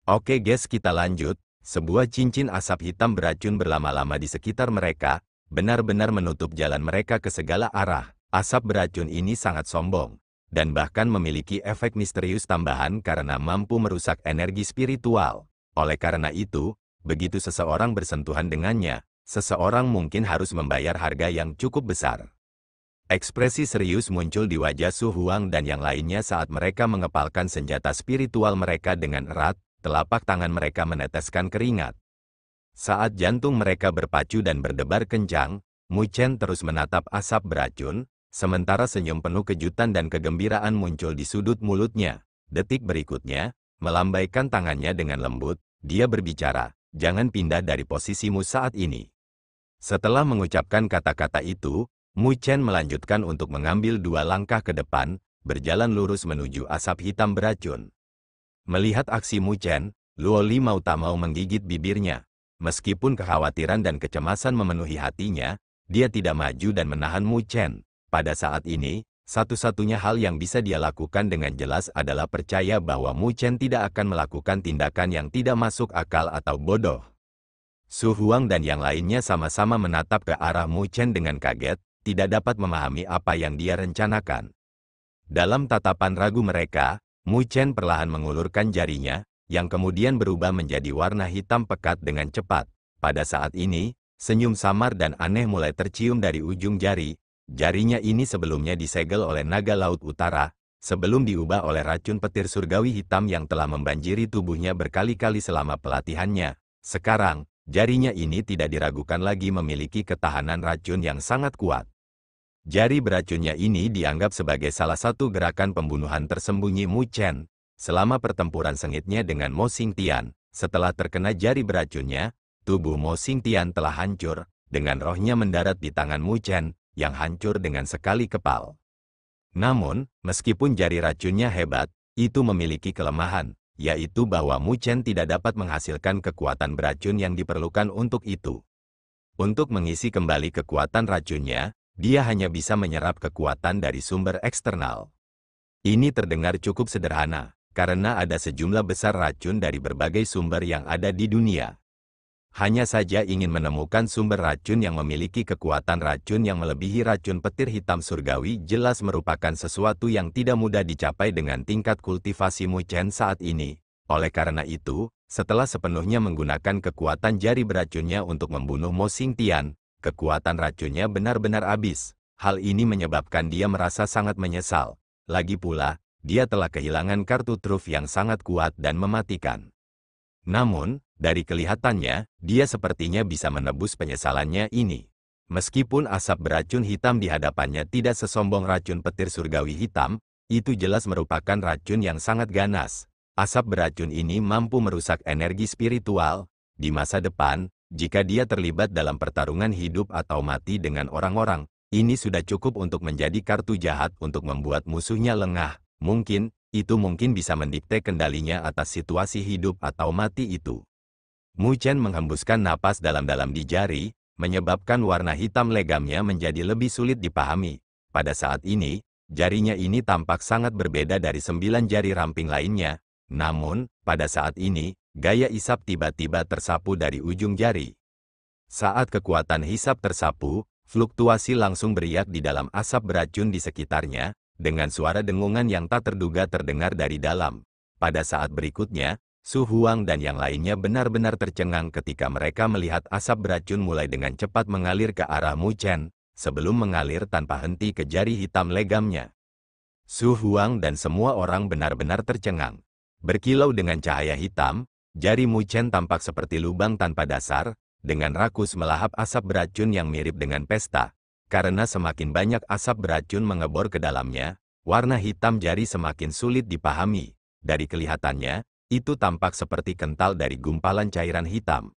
Oke guys, kita lanjut. Sebuah cincin asap hitam beracun berlama-lama di sekitar mereka, benar-benar menutup jalan mereka ke segala arah. Asap beracun ini sangat sombong, dan bahkan memiliki efek misterius tambahan karena mampu merusak energi spiritual. Oleh karena itu, begitu seseorang bersentuhan dengannya, seseorang mungkin harus membayar harga yang cukup besar. Ekspresi serius muncul di wajah Su Huang dan yang lainnya saat mereka mengepalkan senjata spiritual mereka dengan erat. Telapak tangan mereka meneteskan keringat. Saat jantung mereka berpacu dan berdebar kencang, Mu Chen terus menatap asap beracun, sementara senyum penuh kejutan dan kegembiraan muncul di sudut mulutnya. Detik berikutnya, melambaikan tangannya dengan lembut, dia berbicara, "Jangan pindah dari posisimu saat ini." Setelah mengucapkan kata-kata itu, Mu Chen melanjutkan untuk mengambil 2 langkah ke depan, berjalan lurus menuju asap hitam beracun. Melihat aksi Mu Chen, Luo Li mau tak mau menggigit bibirnya. Meskipun kekhawatiran dan kecemasan memenuhi hatinya, dia tidak maju dan menahan Mu Chen. Pada saat ini, satu-satunya hal yang bisa dia lakukan dengan jelas adalah percaya bahwa Mu Chen tidak akan melakukan tindakan yang tidak masuk akal atau bodoh. Su Huang dan yang lainnya sama-sama menatap ke arah Mu Chen dengan kaget, tidak dapat memahami apa yang dia rencanakan. Dalam tatapan ragu mereka, Mu Chen perlahan mengulurkan jarinya, yang kemudian berubah menjadi warna hitam pekat dengan cepat. Pada saat ini, senyum samar dan aneh mulai tercium dari ujung jari. Jarinya ini sebelumnya disegel oleh naga Laut Utara, sebelum diubah oleh racun petir surgawi hitam yang telah membanjiri tubuhnya berkali-kali selama pelatihannya. Sekarang, jarinya ini tidak diragukan lagi memiliki ketahanan racun yang sangat kuat. Jari beracunnya ini dianggap sebagai salah satu gerakan pembunuhan tersembunyi Mu Chen. Selama pertempuran sengitnya dengan Mo Xingtian, setelah terkena jari beracunnya, tubuh Mo Xingtian telah hancur, dengan rohnya mendarat di tangan Mu Chen, yang hancur dengan sekali kepal. Namun, meskipun jari racunnya hebat, itu memiliki kelemahan, yaitu bahwa Mu Chen tidak dapat menghasilkan kekuatan beracun yang diperlukan untuk itu. Untuk mengisi kembali kekuatan racunnya, dia hanya bisa menyerap kekuatan dari sumber eksternal. Ini terdengar cukup sederhana, karena ada sejumlah besar racun dari berbagai sumber yang ada di dunia. Hanya saja ingin menemukan sumber racun yang memiliki kekuatan racun yang melebihi racun petir hitam surgawi jelas merupakan sesuatu yang tidak mudah dicapai dengan tingkat kultivasi Mu Chen saat ini. Oleh karena itu, setelah sepenuhnya menggunakan kekuatan jari beracunnya untuk membunuh Mo Xingtian, kekuatan racunnya benar-benar habis. Hal ini menyebabkan dia merasa sangat menyesal. Lagi pula, dia telah kehilangan kartu truf yang sangat kuat dan mematikan. Namun, dari kelihatannya, dia sepertinya bisa menebus penyesalannya ini. Meskipun asap beracun hitam di hadapannya tidak sesombong racun petir surgawi hitam, itu jelas merupakan racun yang sangat ganas. Asap beracun ini mampu merusak energi spiritual. Di masa depan, jika dia terlibat dalam pertarungan hidup atau mati dengan orang-orang, ini sudah cukup untuk menjadi kartu jahat untuk membuat musuhnya lengah. Mungkin bisa mendikte kendalinya atas situasi hidup atau mati itu. Mu Chen menghembuskan napas dalam-dalam di jari, menyebabkan warna hitam legamnya menjadi lebih sulit dipahami. Pada saat ini, jarinya ini tampak sangat berbeda dari 9 jari ramping lainnya. Namun, pada saat ini, gaya isap tiba-tiba tersapu dari ujung jari. Saat kekuatan hisap tersapu, fluktuasi langsung beriak di dalam asap beracun di sekitarnya, dengan suara dengungan yang tak terduga terdengar dari dalam. Pada saat berikutnya, Su Huang dan yang lainnya benar-benar tercengang ketika mereka melihat asap beracun mulai dengan cepat mengalir ke arah Mu Chen, sebelum mengalir tanpa henti ke jari hitam legamnya. Su Huang dan semua orang benar-benar tercengang. Berkilau dengan cahaya hitam, jari Mu Chen tampak seperti lubang tanpa dasar, dengan rakus melahap asap beracun yang mirip dengan pesta. Karena semakin banyak asap beracun mengebor ke dalamnya, warna hitam jari semakin sulit dipahami. Dari kelihatannya, itu tampak seperti kental dari gumpalan cairan hitam.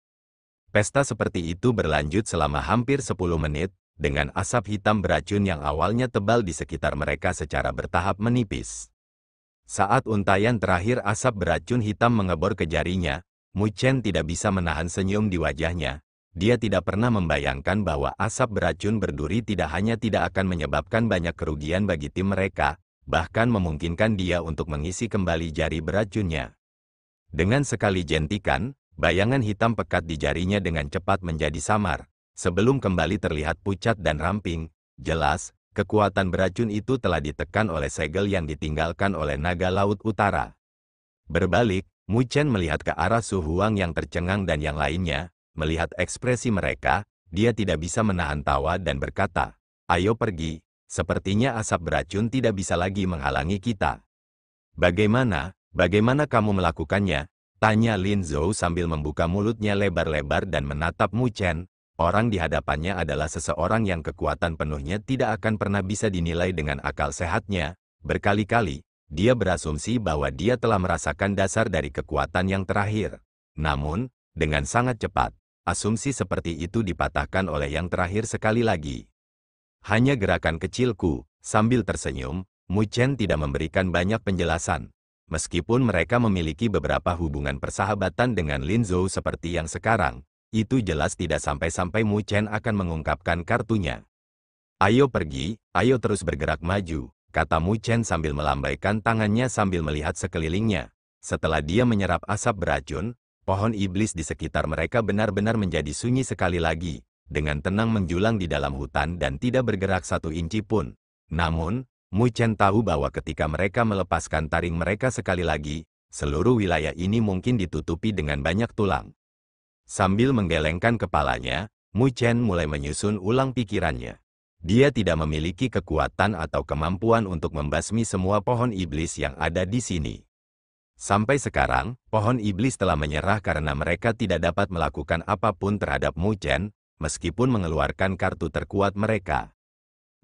Pesta seperti itu berlanjut selama hampir 10 menit, dengan asap hitam beracun yang awalnya tebal di sekitar mereka secara bertahap menipis. Saat untayan terakhir asap beracun hitam mengebor ke jarinya, Mu Chen tidak bisa menahan senyum di wajahnya. Dia tidak pernah membayangkan bahwa asap beracun berduri tidak hanya tidak akan menyebabkan banyak kerugian bagi tim mereka, bahkan memungkinkan dia untuk mengisi kembali jari beracunnya. Dengan sekali jentikan, bayangan hitam pekat di jarinya dengan cepat menjadi samar, sebelum kembali terlihat pucat dan ramping. Jelas, kekuatan beracun itu telah ditekan oleh segel yang ditinggalkan oleh naga laut utara. Berbalik, Mu Chen melihat ke arah Su Huang yang tercengang dan yang lainnya. Melihat ekspresi mereka, dia tidak bisa menahan tawa dan berkata, "Ayo pergi, sepertinya asap beracun tidak bisa lagi menghalangi kita." Bagaimana kamu melakukannya?" tanya Lin Zhou sambil membuka mulutnya lebar-lebar dan menatap Mu Chen. Orang di hadapannya adalah seseorang yang kekuatan penuhnya tidak akan pernah bisa dinilai dengan akal sehatnya. Berkali-kali, dia berasumsi bahwa dia telah merasakan dasar dari kekuatan yang terakhir. Namun, dengan sangat cepat, asumsi seperti itu dipatahkan oleh yang terakhir sekali lagi. "Hanya gerakan kecilku," sambil tersenyum, Mu Chen tidak memberikan banyak penjelasan. Meskipun mereka memiliki beberapa hubungan persahabatan dengan Lin Zhou seperti yang sekarang, itu jelas tidak sampai-sampai Mu Chen akan mengungkapkan kartunya. "Ayo pergi, ayo terus bergerak maju," kata Mu Chen sambil melambaikan tangannya sambil melihat sekelilingnya. Setelah dia menyerap asap beracun, pohon iblis di sekitar mereka benar-benar menjadi sunyi sekali lagi, dengan tenang menjulang di dalam hutan dan tidak bergerak satu inci pun. Namun, Mu Chen tahu bahwa ketika mereka melepaskan taring mereka sekali lagi, seluruh wilayah ini mungkin ditutupi dengan banyak tulang. Sambil menggelengkan kepalanya, Mu Chen mulai menyusun ulang pikirannya. Dia tidak memiliki kekuatan atau kemampuan untuk membasmi semua pohon iblis yang ada di sini. Sampai sekarang, pohon iblis telah menyerah karena mereka tidak dapat melakukan apapun terhadap Mu Chen, meskipun mengeluarkan kartu terkuat mereka.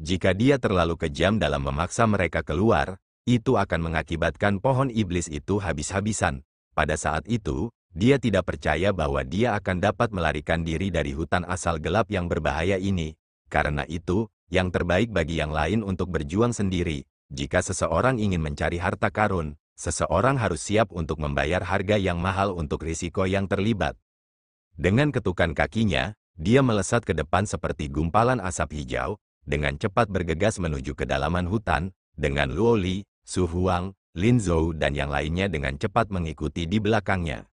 Jika dia terlalu kejam dalam memaksa mereka keluar, itu akan mengakibatkan pohon iblis itu habis-habisan. Pada saat itu, dia tidak percaya bahwa dia akan dapat melarikan diri dari hutan asal gelap yang berbahaya ini. Karena itu, yang terbaik bagi yang lain untuk berjuang sendiri. Jika seseorang ingin mencari harta karun, seseorang harus siap untuk membayar harga yang mahal untuk risiko yang terlibat. Dengan ketukan kakinya, dia melesat ke depan seperti gumpalan asap hijau, dengan cepat bergegas menuju kedalaman hutan, dengan Luo Li, Su Huang, Lin Zhou dan yang lainnya dengan cepat mengikuti di belakangnya.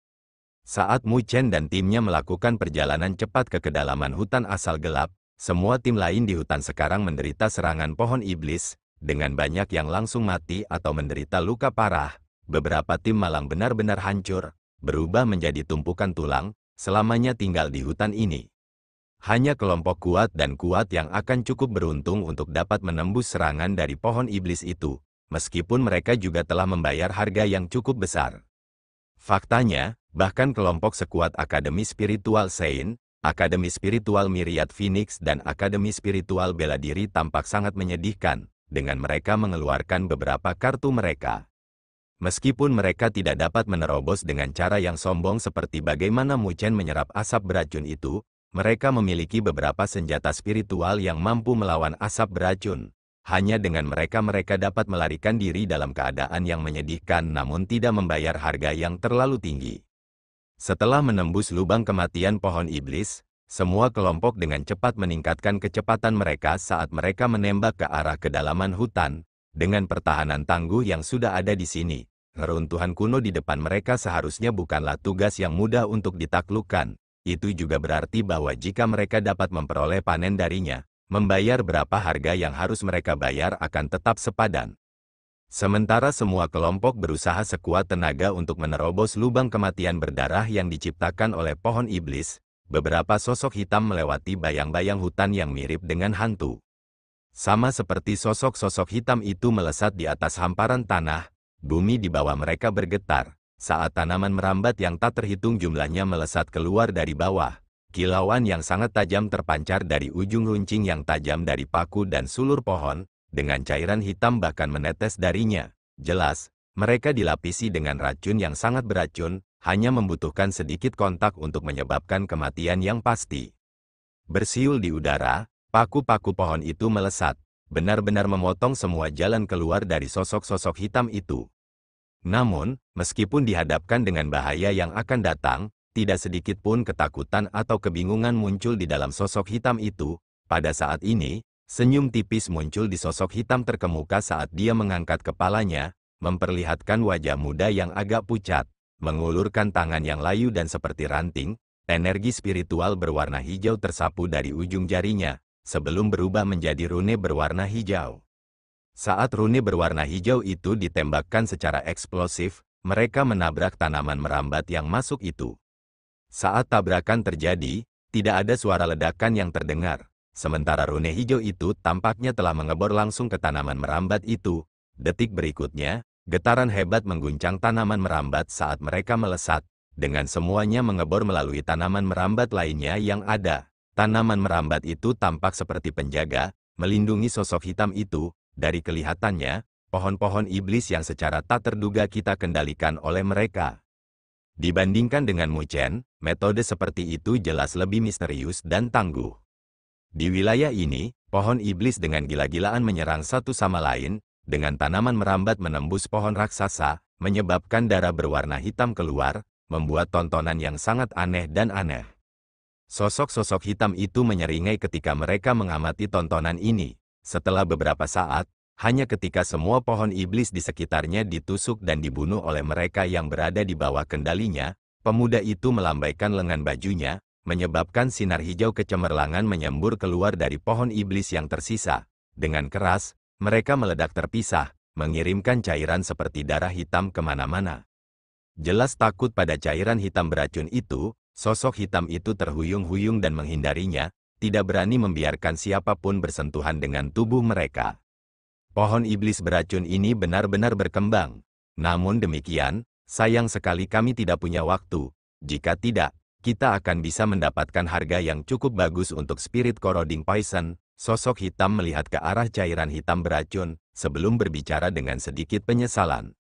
Saat Mu Chen dan timnya melakukan perjalanan cepat ke kedalaman hutan asal gelap, semua tim lain di hutan sekarang menderita serangan pohon iblis, dengan banyak yang langsung mati atau menderita luka parah. Beberapa tim malang benar-benar hancur, berubah menjadi tumpukan tulang, selamanya tinggal di hutan ini. Hanya kelompok kuat yang akan cukup beruntung untuk dapat menembus serangan dari pohon iblis itu, meskipun mereka juga telah membayar harga yang cukup besar. Faktanya, bahkan kelompok sekuat Akademi Spiritual Sein, Akademi Spiritual Myriad Phoenix dan Akademi Spiritual Bela Diri tampak sangat menyedihkan, dengan mereka mengeluarkan beberapa kartu mereka. Meskipun mereka tidak dapat menerobos dengan cara yang sombong seperti bagaimana Mu Chen menyerap asap beracun itu, mereka memiliki beberapa senjata spiritual yang mampu melawan asap beracun. Hanya dengan mereka dapat melarikan diri dalam keadaan yang menyedihkan namun tidak membayar harga yang terlalu tinggi. Setelah menembus lubang kematian pohon iblis, semua kelompok dengan cepat meningkatkan kecepatan mereka saat mereka menembak ke arah kedalaman hutan. Dengan pertahanan tangguh yang sudah ada di sini, reruntuhan kuno di depan mereka seharusnya bukanlah tugas yang mudah untuk ditaklukkan. Itu juga berarti bahwa jika mereka dapat memperoleh panen darinya, membayar berapa harga yang harus mereka bayar akan tetap sepadan. Sementara semua kelompok berusaha sekuat tenaga untuk menerobos lubang kematian berdarah yang diciptakan oleh pohon iblis, beberapa sosok hitam melewati bayang-bayang hutan yang mirip dengan hantu. Sama seperti sosok-sosok hitam itu melesat di atas hamparan tanah, bumi di bawah mereka bergetar. Saat tanaman merambat yang tak terhitung jumlahnya melesat keluar dari bawah, kilauan yang sangat tajam terpancar dari ujung runcing yang tajam dari paku dan sulur pohon, dengan cairan hitam bahkan menetes darinya. Jelas, mereka dilapisi dengan racun yang sangat beracun, hanya membutuhkan sedikit kontak untuk menyebabkan kematian yang pasti. Bersiul di udara, paku-paku pohon itu melesat, benar-benar memotong semua jalan keluar dari sosok-sosok hitam itu. Namun, meskipun dihadapkan dengan bahaya yang akan datang, tidak sedikit pun ketakutan atau kebingungan muncul di dalam sosok hitam itu. Pada saat ini, senyum tipis muncul di sosok hitam terkemuka saat dia mengangkat kepalanya, memperlihatkan wajah muda yang agak pucat. mengulurkan tangan yang layu dan seperti ranting, energi spiritual berwarna hijau tersapu dari ujung jarinya, sebelum berubah menjadi rune berwarna hijau. Saat rune berwarna hijau itu ditembakkan secara eksplosif, mereka menabrak tanaman merambat yang masuk itu. Saat tabrakan terjadi, tidak ada suara ledakan yang terdengar. Sementara rune hijau itu tampaknya telah mengebor langsung ke tanaman merambat itu. Detik berikutnya, getaran hebat mengguncang tanaman merambat saat mereka melesat, dengan semuanya mengebor melalui tanaman merambat lainnya yang ada. Tanaman merambat itu tampak seperti penjaga, melindungi sosok hitam itu. Dari kelihatannya, pohon-pohon iblis yang secara tak terduga kita kendalikan oleh mereka. Dibandingkan dengan Mu Chen, metode seperti itu jelas lebih misterius dan tangguh. Di wilayah ini, pohon iblis dengan gila-gilaan menyerang satu sama lain, dengan tanaman merambat menembus pohon raksasa, menyebabkan darah berwarna hitam keluar, membuat tontonan yang sangat aneh dan aneh. Sosok-sosok hitam itu menyeringai ketika mereka mengamati tontonan ini. Setelah beberapa saat, hanya ketika semua pohon iblis di sekitarnya ditusuk dan dibunuh oleh mereka yang berada di bawah kendalinya, pemuda itu melambaikan lengan bajunya, menyebabkan sinar hijau kecemerlangan menyembur keluar dari pohon iblis yang tersisa. Dengan keras, mereka meledak terpisah, mengirimkan cairan seperti darah hitam kemana-mana. Jelas takut pada cairan hitam beracun itu, sosok hitam itu terhuyung-huyung dan menghindarinya, tidak berani membiarkan siapapun bersentuhan dengan tubuh mereka. Pohon iblis beracun ini benar-benar berkembang. Namun demikian, sayang sekali kami tidak punya waktu. Jika tidak, kita akan bisa mendapatkan harga yang cukup bagus untuk spirit corroding poison. Sosok hitam melihat ke arah cairan hitam beracun, sebelum berbicara dengan sedikit penyesalan.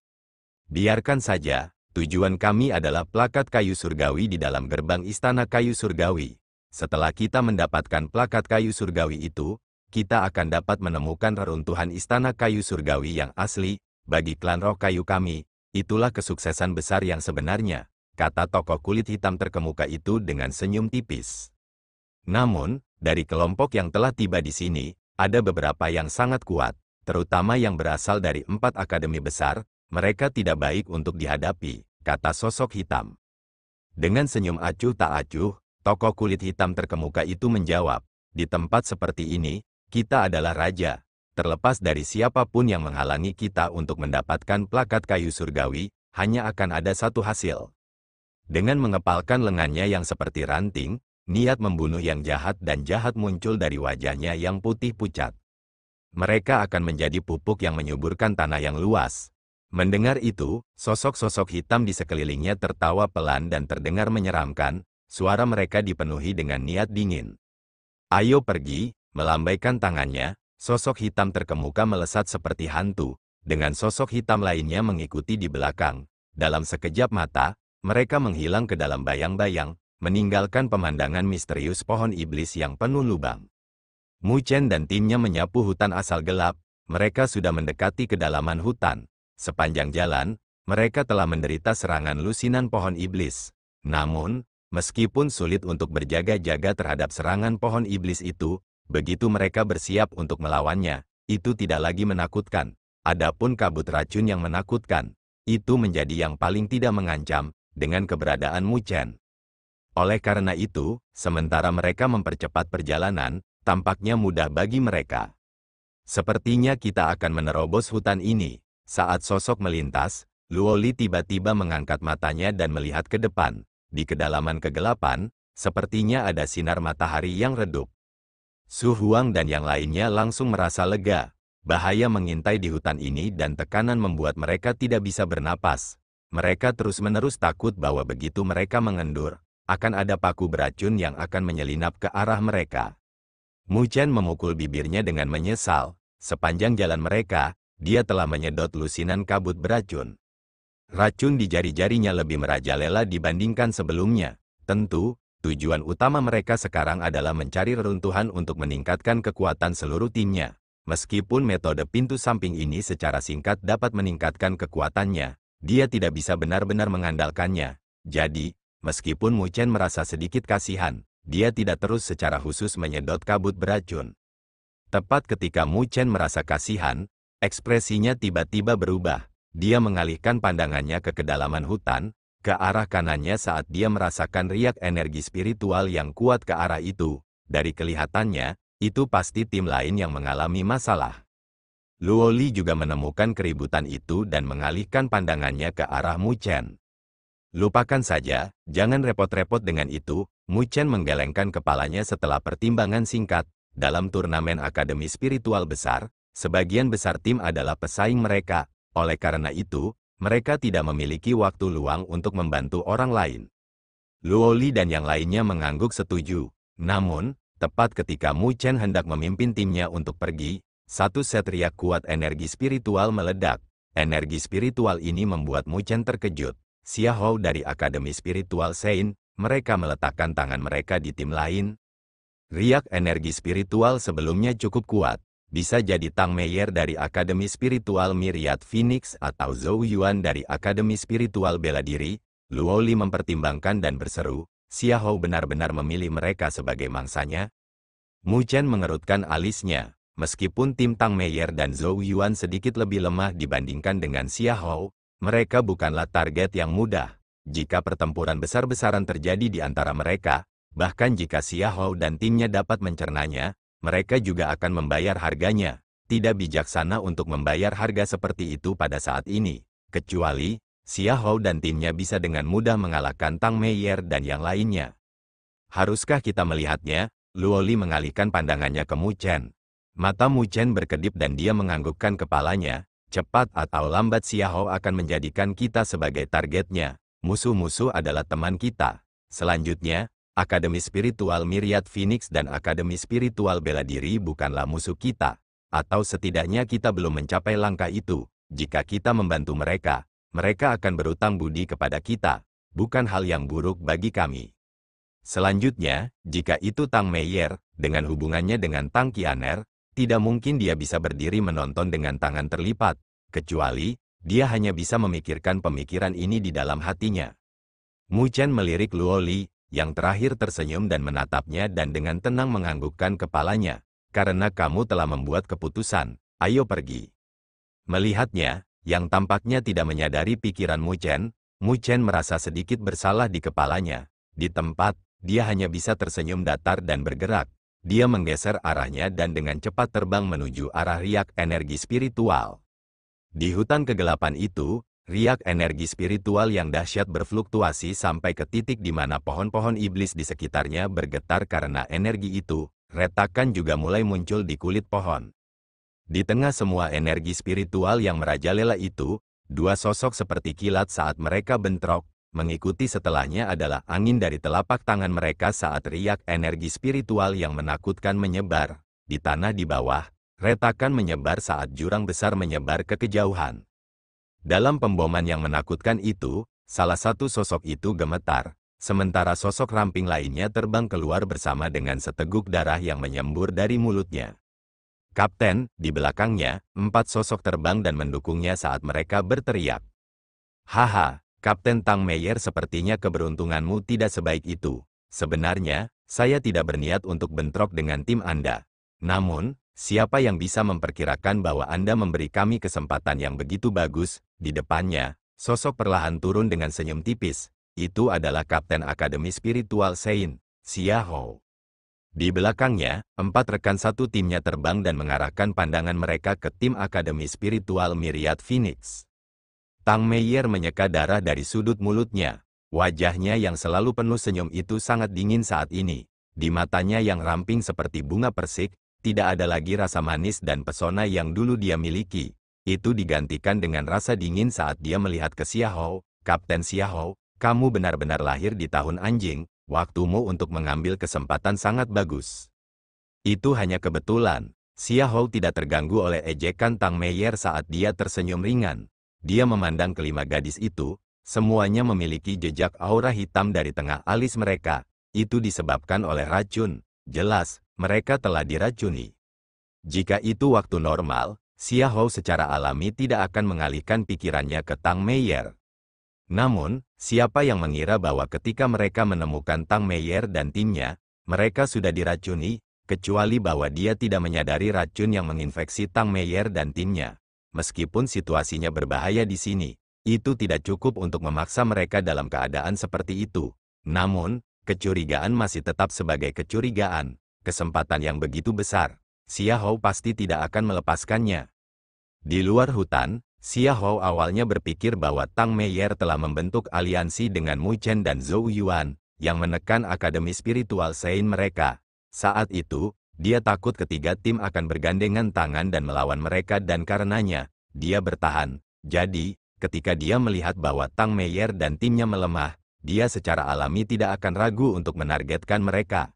Biarkan saja, tujuan kami adalah plakat kayu surgawi di dalam gerbang istana kayu surgawi. Setelah kita mendapatkan plakat kayu surgawi itu, kita akan dapat menemukan reruntuhan istana kayu surgawi yang asli. Bagi klan roh kayu kami, itulah kesuksesan besar yang sebenarnya, kata tokoh kulit hitam terkemuka itu dengan senyum tipis. Namun, dari kelompok yang telah tiba di sini, ada beberapa yang sangat kuat, terutama yang berasal dari 4 akademi besar. Mereka tidak baik untuk dihadapi, kata sosok hitam. Dengan senyum acuh tak acuh, tokoh kulit hitam terkemuka itu menjawab, di tempat seperti ini, kita adalah raja. Terlepas dari siapapun yang menghalangi kita untuk mendapatkan plakat kayu surgawi, hanya akan ada satu hasil. Dengan mengepalkan lengannya yang seperti ranting, niat membunuh yang jahat dan jahat muncul dari wajahnya yang putih pucat. Mereka akan menjadi pupuk yang menyuburkan tanah yang luas. Mendengar itu, sosok-sosok hitam di sekelilingnya tertawa pelan dan terdengar menyeramkan, suara mereka dipenuhi dengan niat dingin. Ayo pergi, melambaikan tangannya. Sosok hitam terkemuka melesat seperti hantu, dengan sosok hitam lainnya mengikuti di belakang. Dalam sekejap mata, mereka menghilang ke dalam bayang-bayang, meninggalkan pemandangan misterius pohon iblis yang penuh lubang. Mu Chen dan timnya menyapu hutan asal gelap, mereka sudah mendekati kedalaman hutan. Sepanjang jalan, mereka telah menderita serangan lusinan pohon iblis. Namun, meskipun sulit untuk berjaga-jaga terhadap serangan pohon iblis itu, begitu mereka bersiap untuk melawannya, itu tidak lagi menakutkan. Adapun kabut racun yang menakutkan, itu menjadi yang paling tidak mengancam dengan keberadaan Mu Chen. Oleh karena itu, sementara mereka mempercepat perjalanan, tampaknya mudah bagi mereka. Sepertinya kita akan menerobos hutan ini. Saat sosok melintas, Luo Li tiba-tiba mengangkat matanya dan melihat ke depan. Di kedalaman kegelapan, sepertinya ada sinar matahari yang redup. Su Huang dan yang lainnya langsung merasa lega. Bahaya mengintai di hutan ini dan tekanan membuat mereka tidak bisa bernapas. Mereka terus-menerus takut bahwa begitu mereka mengendur, akan ada paku beracun yang akan menyelinap ke arah mereka. Mu Chen memukul bibirnya dengan menyesal. Sepanjang jalan mereka, dia telah menyedot lusinan kabut beracun. Racun di jari-jarinya lebih merajalela dibandingkan sebelumnya. Tentu, tujuan utama mereka sekarang adalah mencari reruntuhan untuk meningkatkan kekuatan seluruh timnya. Meskipun metode pintu samping ini secara singkat dapat meningkatkan kekuatannya, dia tidak bisa benar-benar mengandalkannya. Jadi, meskipun Mu Chen merasa sedikit kasihan, dia tidak terus secara khusus menyedot kabut beracun. Tepat ketika Mu Chen merasa kasihan, ekspresinya tiba-tiba berubah. Dia mengalihkan pandangannya ke kedalaman hutan, ke arah kanannya saat dia merasakan riak energi spiritual yang kuat ke arah itu. Dari kelihatannya, itu pasti tim lain yang mengalami masalah. Luo Li juga menemukan keributan itu dan mengalihkan pandangannya ke arah Mu Chen. Lupakan saja, jangan repot-repot dengan itu. Mu Chen menggelengkan kepalanya setelah pertimbangan singkat. Dalam turnamen akademi spiritual besar, sebagian besar tim adalah pesaing mereka. Oleh karena itu, mereka tidak memiliki waktu luang untuk membantu orang lain. Luo Li dan yang lainnya mengangguk setuju. Namun, tepat ketika Mu Chen hendak memimpin timnya untuk pergi, satu set riak kuat energi spiritual meledak. Energi spiritual ini membuat Mu Chen terkejut. Xia Hou dari Akademi Spiritual Sein, mereka meletakkan tangan mereka di tim lain. Riak energi spiritual sebelumnya cukup kuat. Bisa jadi Tang Meier dari Akademi Spiritual Myriad Phoenix atau Zhou Yuan dari Akademi Spiritual Bela Diri. Luo Li mempertimbangkan dan berseru, Xia Hou benar-benar memilih mereka sebagai mangsanya. Mu Chen mengerutkan alisnya. Meskipun tim Tang Meier dan Zhou Yuan sedikit lebih lemah dibandingkan dengan Xia Hou, mereka bukanlah target yang mudah. Jika pertempuran besar-besaran terjadi di antara mereka, bahkan jika Xia Hou dan timnya dapat mencernanya, mereka juga akan membayar harganya. Tidak bijaksana untuk membayar harga seperti itu pada saat ini, kecuali Xia Hou dan timnya bisa dengan mudah mengalahkan Tang Meier dan yang lainnya. Haruskah kita melihatnya? Luo Li mengalihkan pandangannya ke Mu Chen. Mata Mu Chen berkedip dan dia menganggukkan kepalanya. Cepat atau lambat Xia Hou akan menjadikan kita sebagai targetnya. Musuh-musuh adalah teman kita. Selanjutnya, Akademi Spiritual Myriad Phoenix dan Akademi Spiritual Bela Diri bukanlah musuh kita. Atau setidaknya kita belum mencapai langkah itu. Jika kita membantu mereka, mereka akan berutang budi kepada kita. Bukan hal yang buruk bagi kami. Selanjutnya, jika itu Tang Meier, dengan hubungannya dengan Tang Qianer, tidak mungkin dia bisa berdiri menonton dengan tangan terlipat, kecuali dia hanya bisa memikirkan pemikiran ini di dalam hatinya. Mu Chen melirik Luo Li, yang terakhir tersenyum dan menatapnya dan dengan tenang menganggukkan kepalanya. Karena kamu telah membuat keputusan, ayo pergi. Melihatnya, yang tampaknya tidak menyadari pikiran Mu Chen merasa sedikit bersalah di kepalanya. Di tempat, dia hanya bisa tersenyum datar dan bergerak. Dia menggeser arahnya dan dengan cepat terbang menuju arah riak energi spiritual. Di hutan kegelapan itu, riak energi spiritual yang dahsyat berfluktuasi sampai ke titik di mana pohon-pohon iblis di sekitarnya bergetar karena energi itu. Retakan juga mulai muncul di kulit pohon. Di tengah semua energi spiritual yang merajalela itu, dua sosok seperti kilat saat mereka bentrok. Mengikuti setelahnya adalah angin dari telapak tangan mereka saat riak energi spiritual yang menakutkan menyebar. Di tanah di bawah, retakan menyebar saat jurang besar menyebar ke kejauhan. Dalam pemboman yang menakutkan itu, salah satu sosok itu gemetar, sementara sosok ramping lainnya terbang keluar bersama dengan seteguk darah yang menyembur dari mulutnya. Kapten, di belakangnya, 4 sosok terbang dan mendukungnya saat mereka berteriak. Haha. Kapten Tang Meier, sepertinya keberuntunganmu tidak sebaik itu. Sebenarnya, saya tidak berniat untuk bentrok dengan tim Anda. Namun, siapa yang bisa memperkirakan bahwa Anda memberi kami kesempatan yang begitu bagus? Di depannya, sosok perlahan turun dengan senyum tipis. Itu adalah Kapten Akademi Spiritual Sein, Xia Hou. Di belakangnya, 4 rekan satu timnya terbang dan mengarahkan pandangan mereka ke tim Akademi Spiritual Myriad Phoenix. Tang Meier menyeka darah dari sudut mulutnya. Wajahnya yang selalu penuh senyum itu sangat dingin saat ini. Di matanya yang ramping seperti bunga persik, tidak ada lagi rasa manis dan pesona yang dulu dia miliki. Itu digantikan dengan rasa dingin saat dia melihat ke Xia Hou. Kapten Xia Hou, kamu benar-benar lahir di tahun anjing. Waktumu untuk mengambil kesempatan sangat bagus. Itu hanya kebetulan. Xia Hou tidak terganggu oleh ejekan Tang Meier saat dia tersenyum ringan. Dia memandang kelima gadis itu, semuanya memiliki jejak aura hitam dari tengah alis mereka. Itu disebabkan oleh racun. Jelas, mereka telah diracuni. Jika itu waktu normal, Xia Hou secara alami tidak akan mengalihkan pikirannya ke Tang Meier. Namun, siapa yang mengira bahwa ketika mereka menemukan Tang Meier dan timnya, mereka sudah diracuni, kecuali bahwa dia tidak menyadari racun yang menginfeksi Tang Meier dan timnya. Meskipun situasinya berbahaya di sini, Itu tidak cukup untuk memaksa mereka dalam keadaan seperti itu. Namun, kecurigaan masih tetap sebagai kecurigaan. Kesempatan yang begitu besar, Xia Hou pasti tidak akan melepaskannya. Di luar hutan, Xia Hou awalnya berpikir bahwa Tang Meier telah membentuk aliansi dengan Mu Chen dan Zhou Yuan, yang menekan Akademi Spiritual Sein mereka. Saat itu, dia takut ketiga tim akan bergandengan tangan dan melawan mereka dan karenanya, dia bertahan. Jadi, ketika dia melihat bahwa Tang Meier dan timnya melemah, dia secara alami tidak akan ragu untuk menargetkan mereka.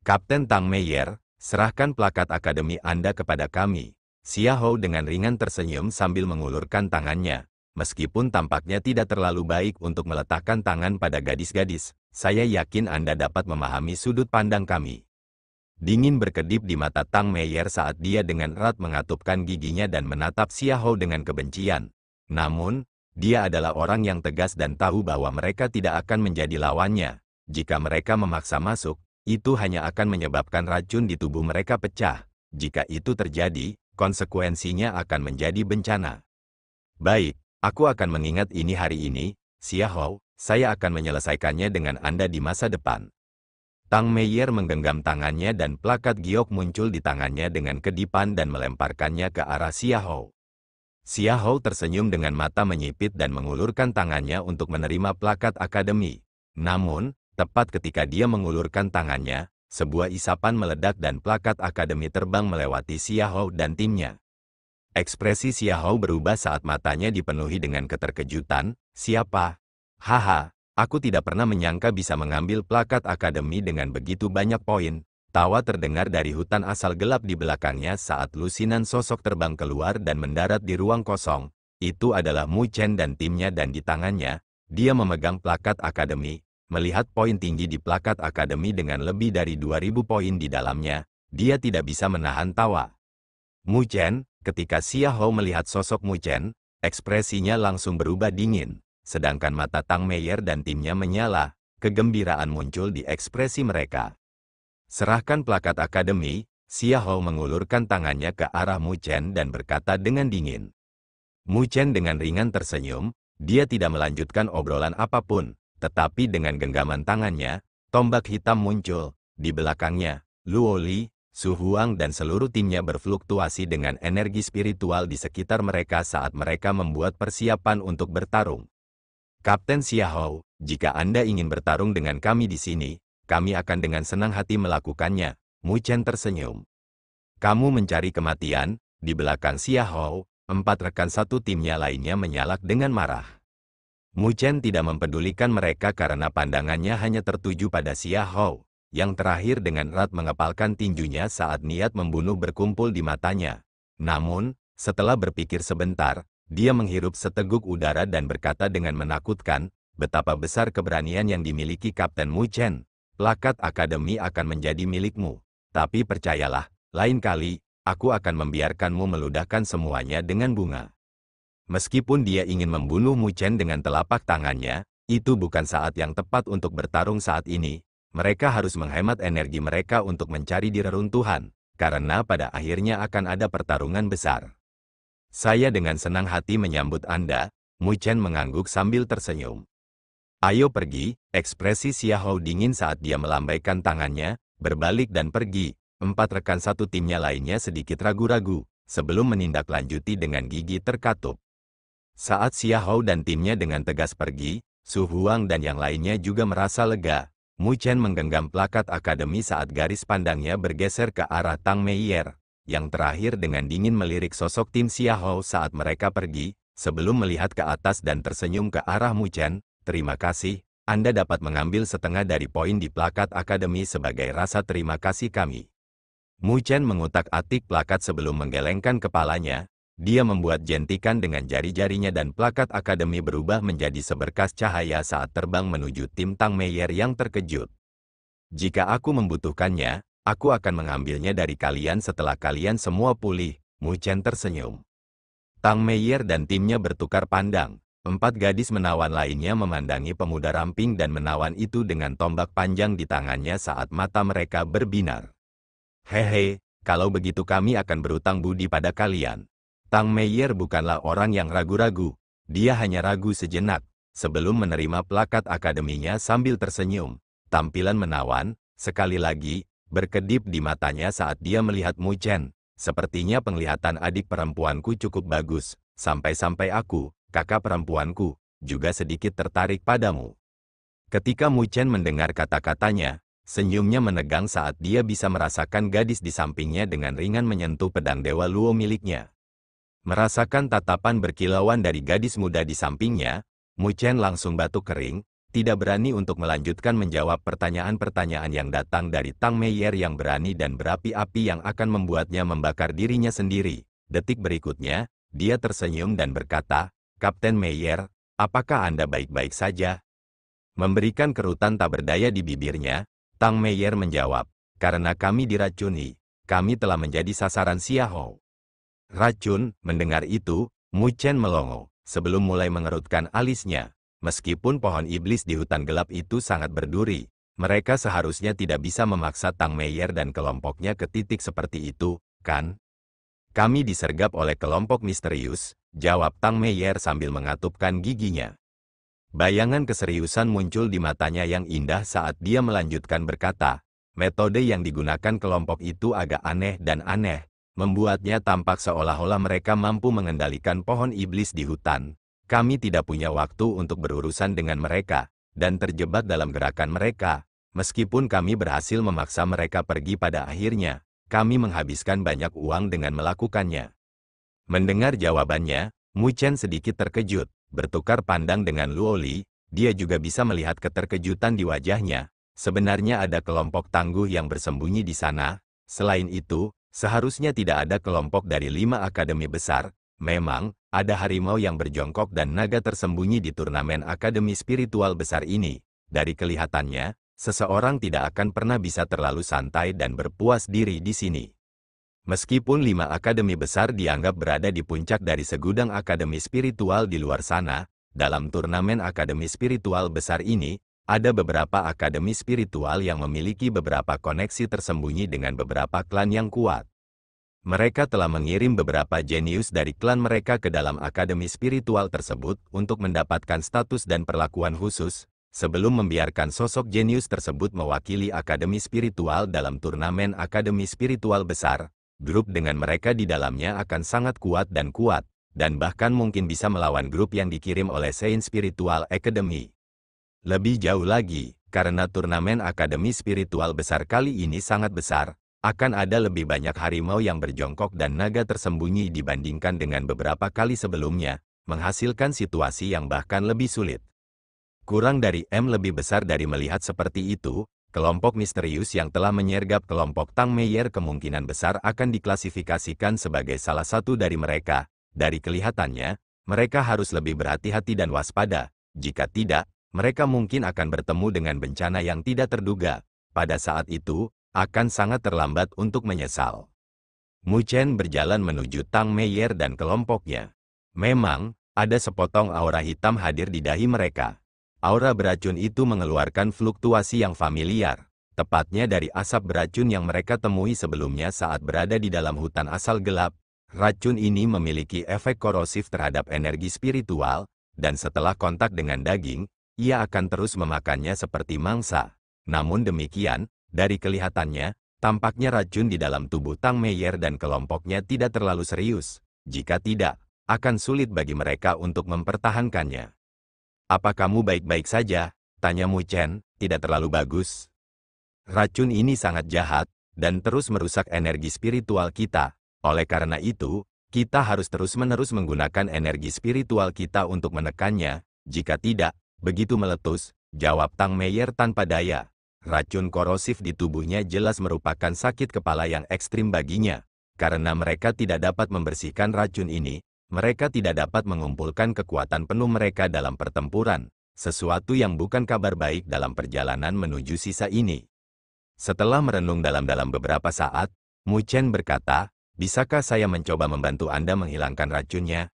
Kapten Tang Meier, serahkan plakat akademi Anda kepada kami. Xia Hou dengan ringan tersenyum sambil mengulurkan tangannya. Meskipun tampaknya tidak terlalu baik untuk meletakkan tangan pada gadis-gadis, saya yakin Anda dapat memahami sudut pandang kami. Dingin berkedip di mata Tang Meier saat dia dengan erat mengatupkan giginya dan menatap Xia Hou dengan kebencian. Namun, dia adalah orang yang tegas dan tahu bahwa mereka tidak akan menjadi lawannya. Jika mereka memaksa masuk, itu hanya akan menyebabkan racun di tubuh mereka pecah. Jika itu terjadi, konsekuensinya akan menjadi bencana. Baik, aku akan mengingat ini hari ini, Xia Hou, saya akan menyelesaikannya dengan Anda di masa depan. Tang Meier menggenggam tangannya dan plakat giok muncul di tangannya dengan kedipan dan melemparkannya ke arah Xia Hou. Xia Hou tersenyum dengan mata menyipit dan mengulurkan tangannya untuk menerima plakat akademi. Namun, tepat ketika dia mengulurkan tangannya, sebuah isapan meledak dan plakat akademi terbang melewati Xia Hou dan timnya. Ekspresi Xia Hou berubah saat matanya dipenuhi dengan keterkejutan. Siapa? Haha, aku tidak pernah menyangka bisa mengambil plakat akademi dengan begitu banyak poin. Tawa terdengar dari hutan asal gelap di belakangnya saat lusinan sosok terbang keluar dan mendarat di ruang kosong. Itu adalah Mu Chen dan timnya dan di tangannya, dia memegang plakat akademi. Melihat poin tinggi di plakat akademi dengan lebih dari 2000 poin di dalamnya, dia tidak bisa menahan tawa. Mu Chen, ketika Xia Hou melihat sosok Mu Chen, ekspresinya langsung berubah dingin. Sedangkan mata Tang Meier dan timnya menyala, kegembiraan muncul di ekspresi mereka. Serahkan plakat akademi, Xia Hou mengulurkan tangannya ke arah Mu Chen dan berkata dengan dingin. Mu Chen dengan ringan tersenyum, dia tidak melanjutkan obrolan apapun, tetapi dengan genggaman tangannya, tombak hitam muncul. Di belakangnya, Luo Li, Su Huang dan seluruh timnya berfluktuasi dengan energi spiritual di sekitar mereka saat mereka membuat persiapan untuk bertarung. Kapten Xia Hou, jika Anda ingin bertarung dengan kami di sini, kami akan dengan senang hati melakukannya. Mu Chen tersenyum. Kamu mencari kematian? Di belakang Xia Hou, 4 rekan satu timnya lainnya menyalak dengan marah. Mu Chen tidak mempedulikan mereka karena pandangannya hanya tertuju pada Xia Hou, yang terakhir dengan erat mengepalkan tinjunya saat niat membunuh berkumpul di matanya. Namun, setelah berpikir sebentar, dia menghirup seteguk udara dan berkata dengan menakutkan, betapa besar keberanian yang dimiliki Kapten Mu Chen. Plakat akademi akan menjadi milikmu. Tapi percayalah, lain kali, aku akan membiarkanmu meludahkan semuanya dengan bunga. Meskipun dia ingin membunuh Mu Chen dengan telapak tangannya, itu bukan saat yang tepat untuk bertarung saat ini. Mereka harus menghemat energi mereka untuk mencari di reruntuhan, karena pada akhirnya akan ada pertarungan besar. Saya dengan senang hati menyambut Anda, Mu Chen mengangguk sambil tersenyum. Ayo pergi, ekspresi Xia Hou dingin saat dia melambaikan tangannya, berbalik dan pergi. 4 rekan satu timnya lainnya sedikit ragu-ragu, sebelum menindaklanjuti dengan gigi terkatup. Saat Xia Hou dan timnya dengan tegas pergi, Su Huang dan yang lainnya juga merasa lega. Mu Chen menggenggam plakat akademi saat garis pandangnya bergeser ke arah Tang Meier, yang terakhir dengan dingin melirik sosok tim Xia Hou saat mereka pergi, sebelum melihat ke atas dan tersenyum ke arah Mu Chen. Terima kasih, Anda dapat mengambil setengah dari poin di plakat akademi sebagai rasa terima kasih kami. Mu Chen mengutak-atik plakat sebelum menggelengkan kepalanya. Dia membuat jentikan dengan jari-jarinya dan plakat akademi berubah menjadi seberkas cahaya saat terbang menuju tim Tang Meier yang terkejut. Jika aku membutuhkannya, aku akan mengambilnya dari kalian setelah kalian semua pulih. Mu Chen tersenyum. Tang Meier dan timnya bertukar pandang. 4 gadis menawan lainnya memandangi pemuda ramping dan menawan itu dengan tombak panjang di tangannya saat mata mereka berbinar. Hehe, kalau begitu kami akan berutang budi pada kalian. Tang Meier bukanlah orang yang ragu-ragu. Dia hanya ragu sejenak, sebelum menerima plakat akademinya sambil tersenyum. Tampilan menawan, sekali lagi, berkedip di matanya saat dia melihat Mu Chen. Sepertinya penglihatan adik perempuanku cukup bagus, sampai-sampai aku, kakak perempuanku, juga sedikit tertarik padamu. Ketika Mu Chen mendengar kata-katanya, senyumnya menegang saat dia bisa merasakan gadis di sampingnya dengan ringan menyentuh pedang Dewa Luo miliknya. Merasakan tatapan berkilauan dari gadis muda di sampingnya, Mu Chen langsung batuk kering, tidak berani untuk melanjutkan menjawab pertanyaan-pertanyaan yang datang dari Tang Meier yang berani dan berapi-api yang akan membuatnya membakar dirinya sendiri. Detik berikutnya, dia tersenyum dan berkata, "Kapten Meier, apakah Anda baik-baik saja?" Memberikan kerutan tak berdaya di bibirnya, Tang Meier menjawab, "Karena kami diracuni, kami telah menjadi sasaran Xiahou." Racun, mendengar itu, Mu Chen melongo, sebelum mulai mengerutkan alisnya. Meskipun pohon iblis di hutan gelap itu sangat berduri, mereka seharusnya tidak bisa memaksa Tang Meier dan kelompoknya ke titik seperti itu, kan? Kami disergap oleh kelompok misterius, jawab Tang Meier sambil mengatupkan giginya. Bayangan keseriusan muncul di matanya yang indah saat dia melanjutkan berkata, metode yang digunakan kelompok itu agak aneh dan aneh, membuatnya tampak seolah-olah mereka mampu mengendalikan pohon iblis di hutan. Kami tidak punya waktu untuk berurusan dengan mereka, dan terjebak dalam gerakan mereka. Meskipun kami berhasil memaksa mereka pergi pada akhirnya, kami menghabiskan banyak uang dengan melakukannya. Mendengar jawabannya, Mu Chen sedikit terkejut, bertukar pandang dengan Luo Li, dia juga bisa melihat keterkejutan di wajahnya. Sebenarnya ada kelompok tangguh yang bersembunyi di sana. Selain itu, seharusnya tidak ada kelompok dari 5 akademi besar. Memang, ada harimau yang berjongkok dan naga tersembunyi di turnamen akademi spiritual besar ini. Dari kelihatannya, seseorang tidak akan pernah bisa terlalu santai dan berpuas diri di sini. Meskipun 5 akademi besar dianggap berada di puncak dari segudang akademi spiritual di luar sana, dalam turnamen akademi spiritual besar ini, ada beberapa akademi spiritual yang memiliki beberapa koneksi tersembunyi dengan beberapa klan yang kuat. Mereka telah mengirim beberapa jenius dari klan mereka ke dalam akademi spiritual tersebut untuk mendapatkan status dan perlakuan khusus, sebelum membiarkan sosok jenius tersebut mewakili akademi spiritual dalam turnamen akademi spiritual besar. Grup dengan mereka di dalamnya akan sangat kuat, dan bahkan mungkin bisa melawan grup yang dikirim oleh Saint Spiritual Academy. Lebih jauh lagi, karena turnamen akademi spiritual besar kali ini sangat besar, akan ada lebih banyak harimau yang berjongkok dan naga tersembunyi dibandingkan dengan beberapa kali sebelumnya, menghasilkan situasi yang bahkan lebih sulit. Kurang dari lebih besar dari melihat seperti itu, kelompok misterius yang telah menyergap kelompok Tang Meier kemungkinan besar akan diklasifikasikan sebagai salah satu dari mereka. Dari kelihatannya, mereka harus lebih berhati-hati dan waspada. Jika tidak, mereka mungkin akan bertemu dengan bencana yang tidak terduga. Pada saat itu, akan sangat terlambat untuk menyesal. Mu Chen berjalan menuju Tang Meier dan kelompoknya. Memang, ada sepotong aura hitam hadir di dahi mereka. Aura beracun itu mengeluarkan fluktuasi yang familiar, tepatnya dari asap beracun yang mereka temui sebelumnya saat berada di dalam hutan asal gelap. Racun ini memiliki efek korosif terhadap energi spiritual, dan setelah kontak dengan daging, ia akan terus memakannya seperti mangsa. Namun demikian, dari kelihatannya, tampaknya racun di dalam tubuh Tang Meier dan kelompoknya tidak terlalu serius. Jika tidak, akan sulit bagi mereka untuk mempertahankannya. "Apa kamu baik-baik saja?" tanya Mu Chen, "tidak terlalu bagus. Racun ini sangat jahat, dan terus merusak energi spiritual kita. Oleh karena itu, kita harus terus-menerus menggunakan energi spiritual kita untuk menekannya. Jika tidak, begitu meletus," jawab Tang Meier tanpa daya. Racun korosif di tubuhnya jelas merupakan sakit kepala yang ekstrim baginya. Karena mereka tidak dapat membersihkan racun ini, mereka tidak dapat mengumpulkan kekuatan penuh mereka dalam pertempuran, sesuatu yang bukan kabar baik dalam perjalanan menuju sisa ini. Setelah merenung dalam-dalam beberapa saat, Mu Chen berkata, "Bisakah saya mencoba membantu Anda menghilangkan racunnya?"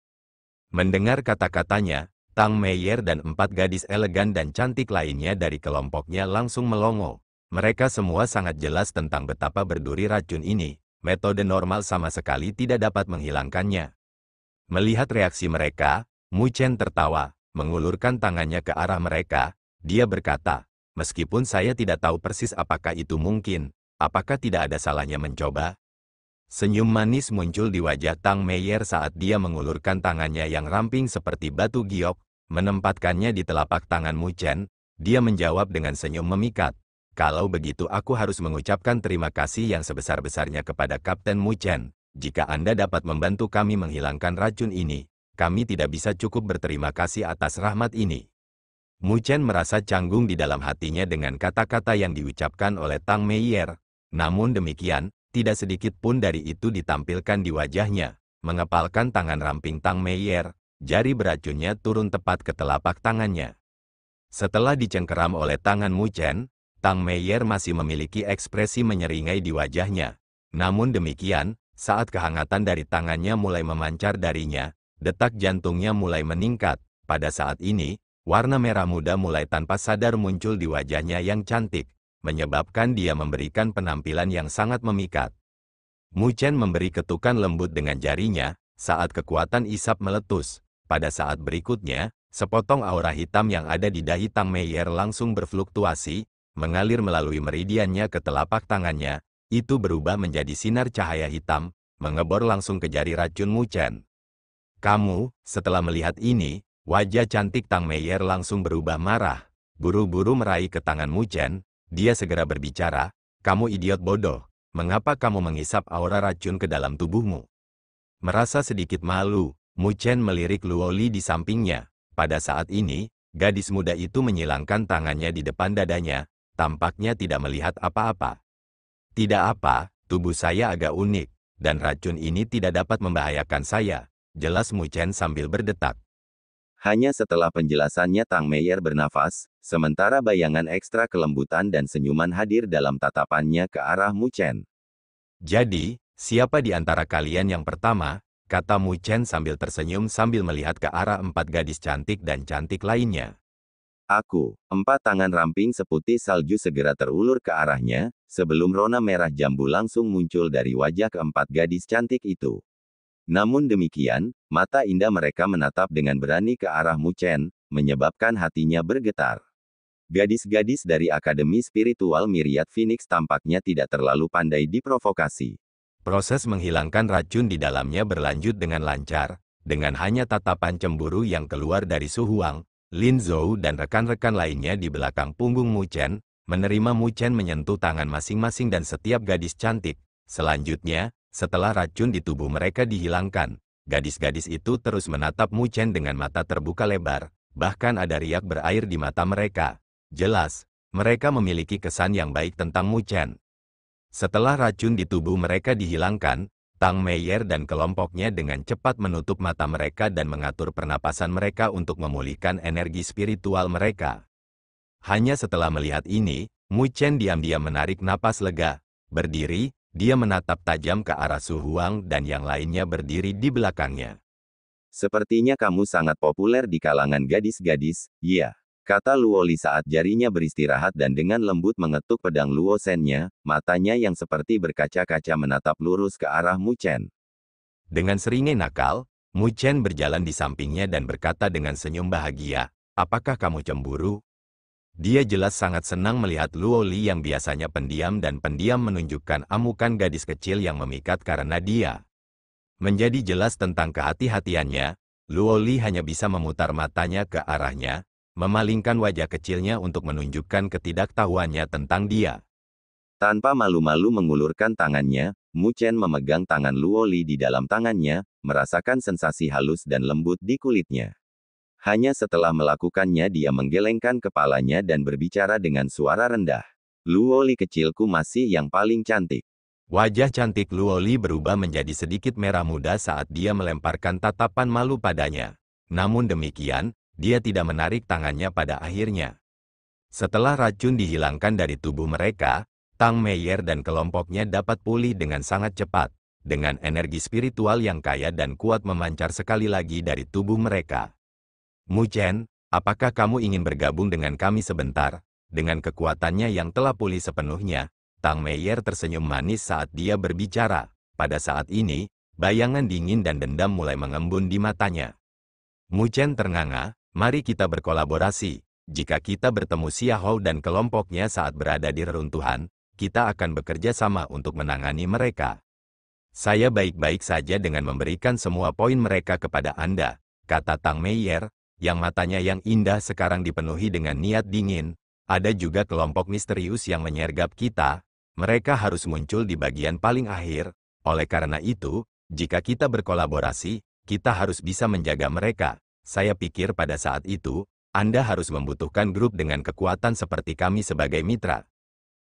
Mendengar kata-katanya, Tang Meier dan 4 gadis elegan dan cantik lainnya dari kelompoknya langsung melongo. Mereka semua sangat jelas tentang betapa berduri racun ini. Metode normal sama sekali tidak dapat menghilangkannya. Melihat reaksi mereka, Mu Chen tertawa, mengulurkan tangannya ke arah mereka. Dia berkata, meskipun saya tidak tahu persis apakah itu mungkin, apakah tidak ada salahnya mencoba? Senyum manis muncul di wajah Tang Meier saat dia mengulurkan tangannya yang ramping seperti batu giok, menempatkannya di telapak tangan Mu Chen. Dia menjawab dengan senyum memikat. Kalau begitu aku harus mengucapkan terima kasih yang sebesar-besarnya kepada Kapten Mu Chen. Jika Anda dapat membantu kami menghilangkan racun ini, kami tidak bisa cukup berterima kasih atas rahmat ini. Mu Chen merasa canggung di dalam hatinya dengan kata-kata yang diucapkan oleh Tang Meier. Namun demikian, tidak sedikit pun dari itu ditampilkan di wajahnya. Mengepalkan tangan ramping Tang Meier, jari beracunnya turun tepat ke telapak tangannya. Setelah dicengkeram oleh tangan Mu Chen, Tang Meier masih memiliki ekspresi menyeringai di wajahnya. Namun demikian, saat kehangatan dari tangannya mulai memancar darinya, detak jantungnya mulai meningkat. Pada saat ini, warna merah muda mulai tanpa sadar muncul di wajahnya yang cantik, menyebabkan dia memberikan penampilan yang sangat memikat. Mu Chen memberi ketukan lembut dengan jarinya, saat kekuatan isap meletus. Pada saat berikutnya, sepotong aura hitam yang ada di dahi Tang Meier langsung berfluktuasi, mengalir melalui meridiannya ke telapak tangannya. Itu berubah menjadi sinar cahaya hitam, mengebor langsung ke jari racun Mu Chen. Kamu, setelah melihat ini, wajah cantik Tang Meier langsung berubah marah. Buru-buru meraih ke tangan Mu Chen, dia segera berbicara, kamu idiot bodoh, mengapa kamu menghisap aura racun ke dalam tubuhmu? Merasa sedikit malu, Mu Chen melirik Luo Li di sampingnya. Pada saat ini, gadis muda itu menyilangkan tangannya di depan dadanya, tampaknya tidak melihat apa-apa. Tidak apa, tubuh saya agak unik, dan racun ini tidak dapat membahayakan saya, jelas Mu Chen sambil berdetak. Hanya setelah penjelasannya Tang Meier bernafas, sementara bayangan ekstra kelembutan dan senyuman hadir dalam tatapannya ke arah Mu Chen. Jadi, siapa di antara kalian yang pertama? Kata Mu Chen sambil tersenyum sambil melihat ke arah 4 gadis cantik dan cantik lainnya. Aku, 4 tangan ramping seputih salju segera terulur ke arahnya, sebelum rona merah jambu langsung muncul dari wajah keempat gadis cantik itu. Namun demikian, mata indah mereka menatap dengan berani ke arah Mu Chen, menyebabkan hatinya bergetar. Gadis-gadis dari Akademi Spiritual Myriad Phoenix tampaknya tidak terlalu pandai diprovokasi. Proses menghilangkan racun di dalamnya berlanjut dengan lancar, dengan hanya tatapan cemburu yang keluar dari Su Huang, Lin Zhou dan rekan-rekan lainnya di belakang punggung Mu Chen, menerima Mu Chen menyentuh tangan masing-masing dan setiap gadis cantik. Selanjutnya, setelah racun di tubuh mereka dihilangkan, gadis-gadis itu terus menatap Mu Chen dengan mata terbuka lebar, bahkan ada riak berair di mata mereka. Jelas, mereka memiliki kesan yang baik tentang Mu Chen. Setelah racun di tubuh mereka dihilangkan, Tang Meier dan kelompoknya dengan cepat menutup mata mereka dan mengatur pernapasan mereka untuk memulihkan energi spiritual mereka. Hanya setelah melihat ini, Mu Chen diam-diam menarik napas lega. Berdiri, dia menatap tajam ke arah Su Huang dan yang lainnya berdiri di belakangnya. Sepertinya kamu sangat populer di kalangan gadis-gadis, ya. Kata Luo Li saat jarinya beristirahat dan dengan lembut mengetuk pedang Luo Shen-nya, matanya yang seperti berkaca-kaca menatap lurus ke arah Mu Chen. Dengan seringai nakal, Mu Chen berjalan di sampingnya dan berkata dengan senyum bahagia, apakah kamu cemburu? Dia jelas sangat senang melihat Luo Li yang biasanya pendiam dan pendiam menunjukkan amukan gadis kecil yang memikat karena dia. Menjadi jelas tentang kehati-hatiannya, Luo Li hanya bisa memutar matanya ke arahnya, memalingkan wajah kecilnya untuk menunjukkan ketidaktahuannya tentang dia. Tanpa malu-malu mengulurkan tangannya, Mu Chen memegang tangan Luo Li di dalam tangannya, merasakan sensasi halus dan lembut di kulitnya. Hanya setelah melakukannya dia menggelengkan kepalanya dan berbicara dengan suara rendah. Luo Li kecilku masih yang paling cantik. Wajah cantik Luo Li berubah menjadi sedikit merah muda saat dia melemparkan tatapan malu padanya. Namun demikian, dia tidak menarik tangannya pada akhirnya. Setelah racun dihilangkan dari tubuh mereka, Tang Meier dan kelompoknya dapat pulih dengan sangat cepat, dengan energi spiritual yang kaya dan kuat memancar sekali lagi dari tubuh mereka. Mu Chen, apakah kamu ingin bergabung dengan kami sebentar? Dengan kekuatannya yang telah pulih sepenuhnya, Tang Meier tersenyum manis saat dia berbicara. Pada saat ini, bayangan dingin dan dendam mulai mengembun di matanya. Mu Chen ternganga, mari kita berkolaborasi. Jika kita bertemu Xiahou dan kelompoknya saat berada di reruntuhan, kita akan bekerja sama untuk menangani mereka. Saya baik-baik saja dengan memberikan semua poin mereka kepada Anda, kata Tang Meier, yang matanya yang indah sekarang dipenuhi dengan niat dingin. Ada juga kelompok misterius yang menyergap kita. Mereka harus muncul di bagian paling akhir. Oleh karena itu, jika kita berkolaborasi, kita harus bisa menjaga mereka. Saya pikir pada saat itu, Anda harus membutuhkan grup dengan kekuatan seperti kami sebagai mitra.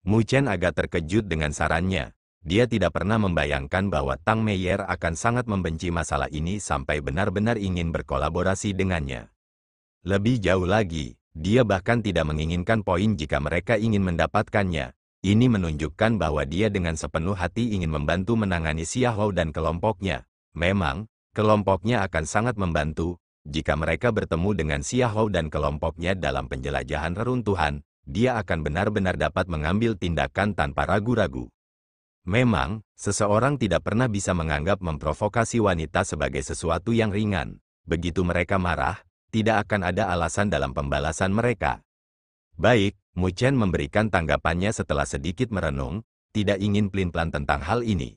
Mu Chen agak terkejut dengan sarannya. Dia tidak pernah membayangkan bahwa Tang Meier akan sangat membenci masalah ini sampai benar-benar ingin berkolaborasi dengannya. Lebih jauh lagi, dia bahkan tidak menginginkan poin jika mereka ingin mendapatkannya. Ini menunjukkan bahwa dia dengan sepenuh hati ingin membantu menangani Xiahou dan kelompoknya. Memang, kelompoknya akan sangat membantu. Jika mereka bertemu dengan Xiahou dan kelompoknya dalam penjelajahan reruntuhan, dia akan benar-benar dapat mengambil tindakan tanpa ragu-ragu. Memang, seseorang tidak pernah bisa menganggap memprovokasi wanita sebagai sesuatu yang ringan. Begitu mereka marah, tidak akan ada alasan dalam pembalasan mereka. Baik, Mu Chen memberikan tanggapannya setelah sedikit merenung, tidak ingin pelin-pelan tentang hal ini.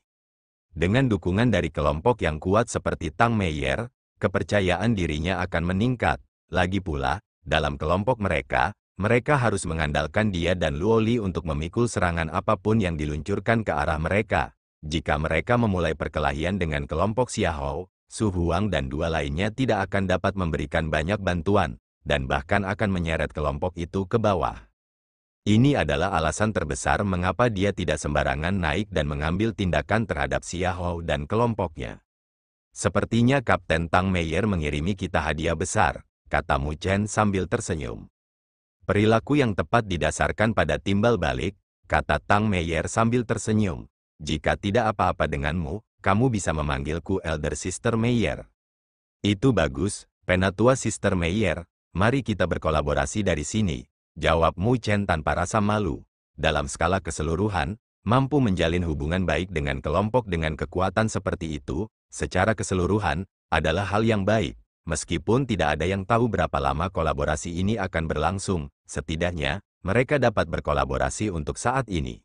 Dengan dukungan dari kelompok yang kuat seperti Tang Meier, kepercayaan dirinya akan meningkat. Lagi pula, dalam kelompok mereka harus mengandalkan dia dan Luo Li untuk memikul serangan apapun yang diluncurkan ke arah mereka. Jika mereka memulai perkelahian dengan kelompok Xiahou, Su Huang dan dua lainnya tidak akan dapat memberikan banyak bantuan, dan bahkan akan menyeret kelompok itu ke bawah. Ini adalah alasan terbesar mengapa dia tidak sembarangan naik dan mengambil tindakan terhadap Xiahou dan kelompoknya. Sepertinya Kapten Tang Meier mengirimi kita hadiah besar, kata Mu Chen sambil tersenyum. Perilaku yang tepat didasarkan pada timbal balik, kata Tang Meier sambil tersenyum. Jika tidak apa-apa denganmu, kamu bisa memanggilku Elder Sister Meier. Itu bagus, Penatua Sister Meier, mari kita berkolaborasi dari sini, jawab Mu Chen tanpa rasa malu. Dalam skala keseluruhan, mampu menjalin hubungan baik dengan kelompok dengan kekuatan seperti itu, secara keseluruhan, adalah hal yang baik. Meskipun tidak ada yang tahu berapa lama kolaborasi ini akan berlangsung, setidaknya, mereka dapat berkolaborasi untuk saat ini.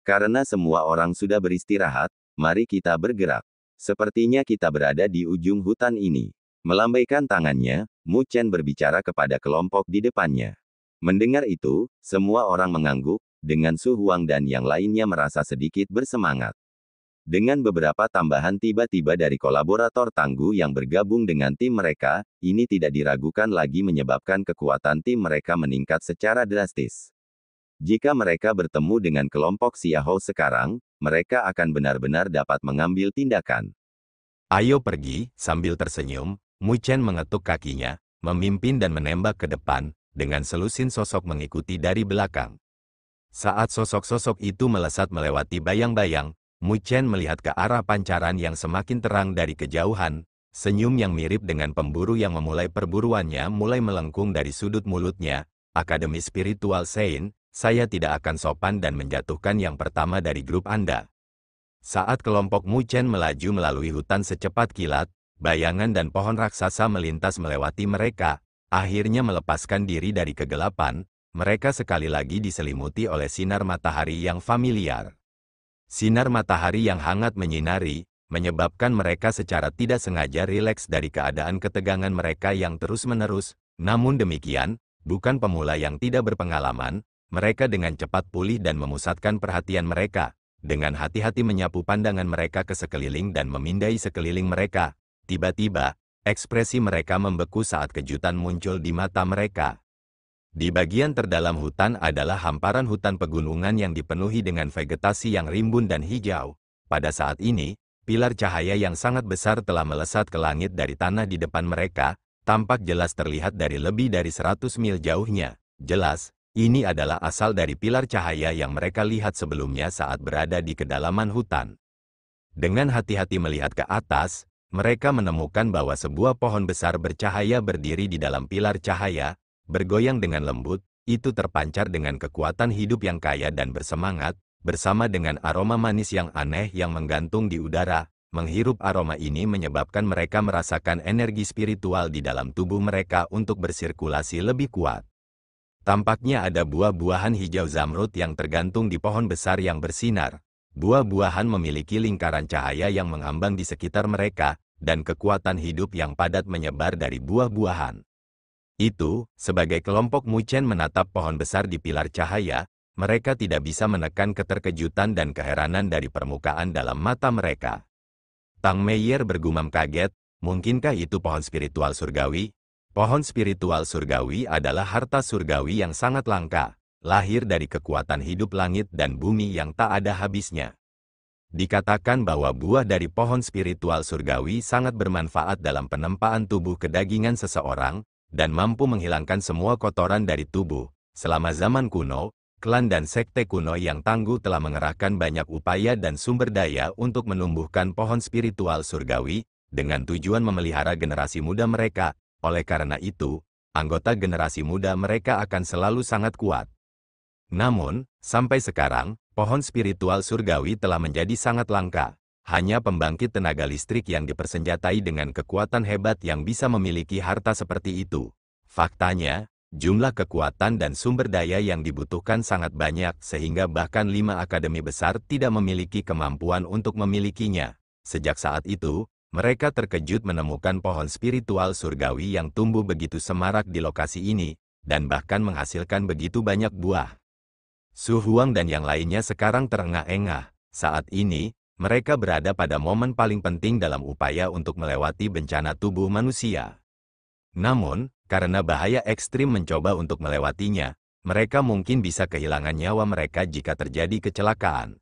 Karena semua orang sudah beristirahat, mari kita bergerak. Sepertinya kita berada di ujung hutan ini. Melambaikan tangannya, Mu Chen berbicara kepada kelompok di depannya. Mendengar itu, semua orang mengangguk, dengan Su Huang dan yang lainnya merasa sedikit bersemangat. Dengan beberapa tambahan tiba-tiba dari kolaborator tangguh yang bergabung dengan tim mereka, ini tidak diragukan lagi menyebabkan kekuatan tim mereka meningkat secara drastis. Jika mereka bertemu dengan kelompok Xiahou sekarang, mereka akan benar-benar dapat mengambil tindakan. Ayo pergi, sambil tersenyum, Mu Chen mengetuk kakinya, memimpin dan menembak ke depan, dengan selusin sosok mengikuti dari belakang. Saat sosok-sosok itu melesat melewati bayang-bayang, Mu Chen melihat ke arah pancaran yang semakin terang dari kejauhan. Senyum yang mirip dengan pemburu yang memulai perburuannya mulai melengkung dari sudut mulutnya. Akademi Spiritual Saint, saya tidak akan sopan dan menjatuhkan yang pertama dari grup Anda. Saat kelompok Mu Chen melaju melalui hutan secepat kilat, bayangan dan pohon raksasa melintas melewati mereka, akhirnya melepaskan diri dari kegelapan. Mereka sekali lagi diselimuti oleh sinar matahari yang familiar. Sinar matahari yang hangat menyinari, menyebabkan mereka secara tidak sengaja rileks dari keadaan ketegangan mereka yang terus-menerus. Namun demikian, bukan pemula yang tidak berpengalaman, mereka dengan cepat pulih dan memusatkan perhatian mereka. Dengan hati-hati menyapu pandangan mereka ke sekeliling dan memindai sekeliling mereka. Tiba-tiba, ekspresi mereka membeku saat kejutan muncul di mata mereka. Di bagian terdalam hutan adalah hamparan hutan pegunungan yang dipenuhi dengan vegetasi yang rimbun dan hijau. Pada saat ini, pilar cahaya yang sangat besar telah melesat ke langit dari tanah di depan mereka, tampak jelas terlihat dari lebih dari 100 mil jauhnya. Jelas, ini adalah asal dari pilar cahaya yang mereka lihat sebelumnya saat berada di kedalaman hutan. Dengan hati-hati melihat ke atas, mereka menemukan bahwa sebuah pohon besar bercahaya berdiri di dalam pilar cahaya, bergoyang dengan lembut, itu terpancar dengan kekuatan hidup yang kaya dan bersemangat, bersama dengan aroma manis yang aneh yang menggantung di udara. menghirup aroma ini menyebabkan mereka merasakan energi spiritual di dalam tubuh mereka untuk bersirkulasi lebih kuat. Tampaknya ada buah-buahan hijau zamrud yang tergantung di pohon besar yang bersinar. Buah-buahan memiliki lingkaran cahaya yang mengambang di sekitar mereka, dan kekuatan hidup yang padat menyebar dari buah-buahan. Itu, sebagai kelompok Muchen menatap pohon besar di pilar cahaya, mereka tidak bisa menekan keterkejutan dan keheranan dari permukaan dalam mata mereka. Tang Meier bergumam kaget, mungkinkah itu pohon spiritual surgawi? Pohon spiritual surgawi adalah harta surgawi yang sangat langka, lahir dari kekuatan hidup langit dan bumi yang tak ada habisnya. Dikatakan bahwa buah dari pohon spiritual surgawi sangat bermanfaat dalam penempaan tubuh kedagingan seseorang, dan mampu menghilangkan semua kotoran dari tubuh. Selama zaman kuno, klan dan sekte kuno yang tangguh telah mengerahkan banyak upaya dan sumber daya untuk menumbuhkan pohon spiritual surgawi, dengan tujuan memelihara generasi muda mereka. Oleh karena itu, anggota generasi muda mereka akan selalu sangat kuat. Namun, sampai sekarang, pohon spiritual surgawi telah menjadi sangat langka. Hanya pembangkit tenaga listrik yang dipersenjatai dengan kekuatan hebat yang bisa memiliki harta seperti itu. Faktanya, jumlah kekuatan dan sumber daya yang dibutuhkan sangat banyak sehingga bahkan 5 akademi besar tidak memiliki kemampuan untuk memilikinya. Sejak saat itu, mereka terkejut menemukan pohon spiritual surgawi yang tumbuh begitu semarak di lokasi ini, dan bahkan menghasilkan begitu banyak buah. Su Huang dan yang lainnya sekarang terengah-engah. Saat ini, mereka berada pada momen paling penting dalam upaya untuk melewati bencana tubuh manusia. Namun, karena bahaya ekstrim mencoba untuk melewatinya, mereka mungkin bisa kehilangan nyawa mereka jika terjadi kecelakaan.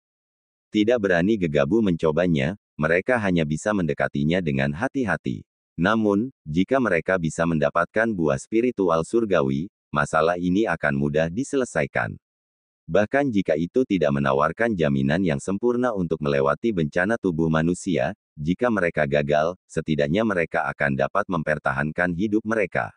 Tidak berani gegabah mencobanya, mereka hanya bisa mendekatinya dengan hati-hati. Namun, jika mereka bisa mendapatkan buah spiritual surgawi, masalah ini akan mudah diselesaikan. Bahkan jika itu tidak menawarkan jaminan yang sempurna untuk melewati bencana tubuh manusia, jika mereka gagal, setidaknya mereka akan dapat mempertahankan hidup mereka.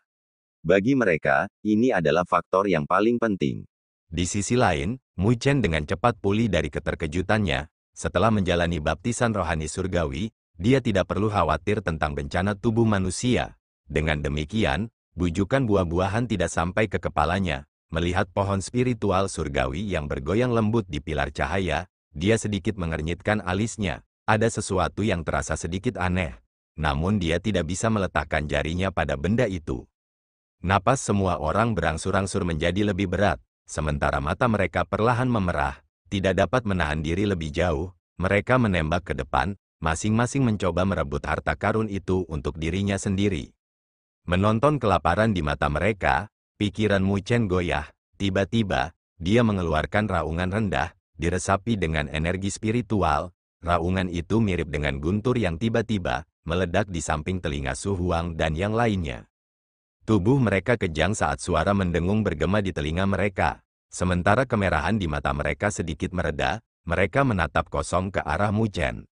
Bagi mereka, ini adalah faktor yang paling penting. Di sisi lain, Muchen dengan cepat pulih dari keterkejutannya. Setelah menjalani baptisan rohani surgawi, dia tidak perlu khawatir tentang bencana tubuh manusia. Dengan demikian, bujukan buah-buahan tidak sampai ke kepalanya. Melihat pohon spiritual surgawi yang bergoyang lembut di pilar cahaya, dia sedikit mengernyitkan alisnya. Ada sesuatu yang terasa sedikit aneh. Namun dia tidak bisa meletakkan jarinya pada benda itu. Napas semua orang berangsur-angsur menjadi lebih berat, sementara mata mereka perlahan memerah. Tidak dapat menahan diri lebih jauh, mereka menembak ke depan, masing-masing mencoba merebut harta karun itu untuk dirinya sendiri. Menonton kelaparan di mata mereka, pikiran Muchen goyah. Tiba-tiba, dia mengeluarkan raungan rendah, diresapi dengan energi spiritual. Raungan itu mirip dengan guntur yang tiba-tiba meledak di samping telinga Su Huang dan yang lainnya. Tubuh mereka kejang saat suara mendengung bergema di telinga mereka. Sementara kemerahan di mata mereka sedikit mereda, mereka menatap kosong ke arah Muchen.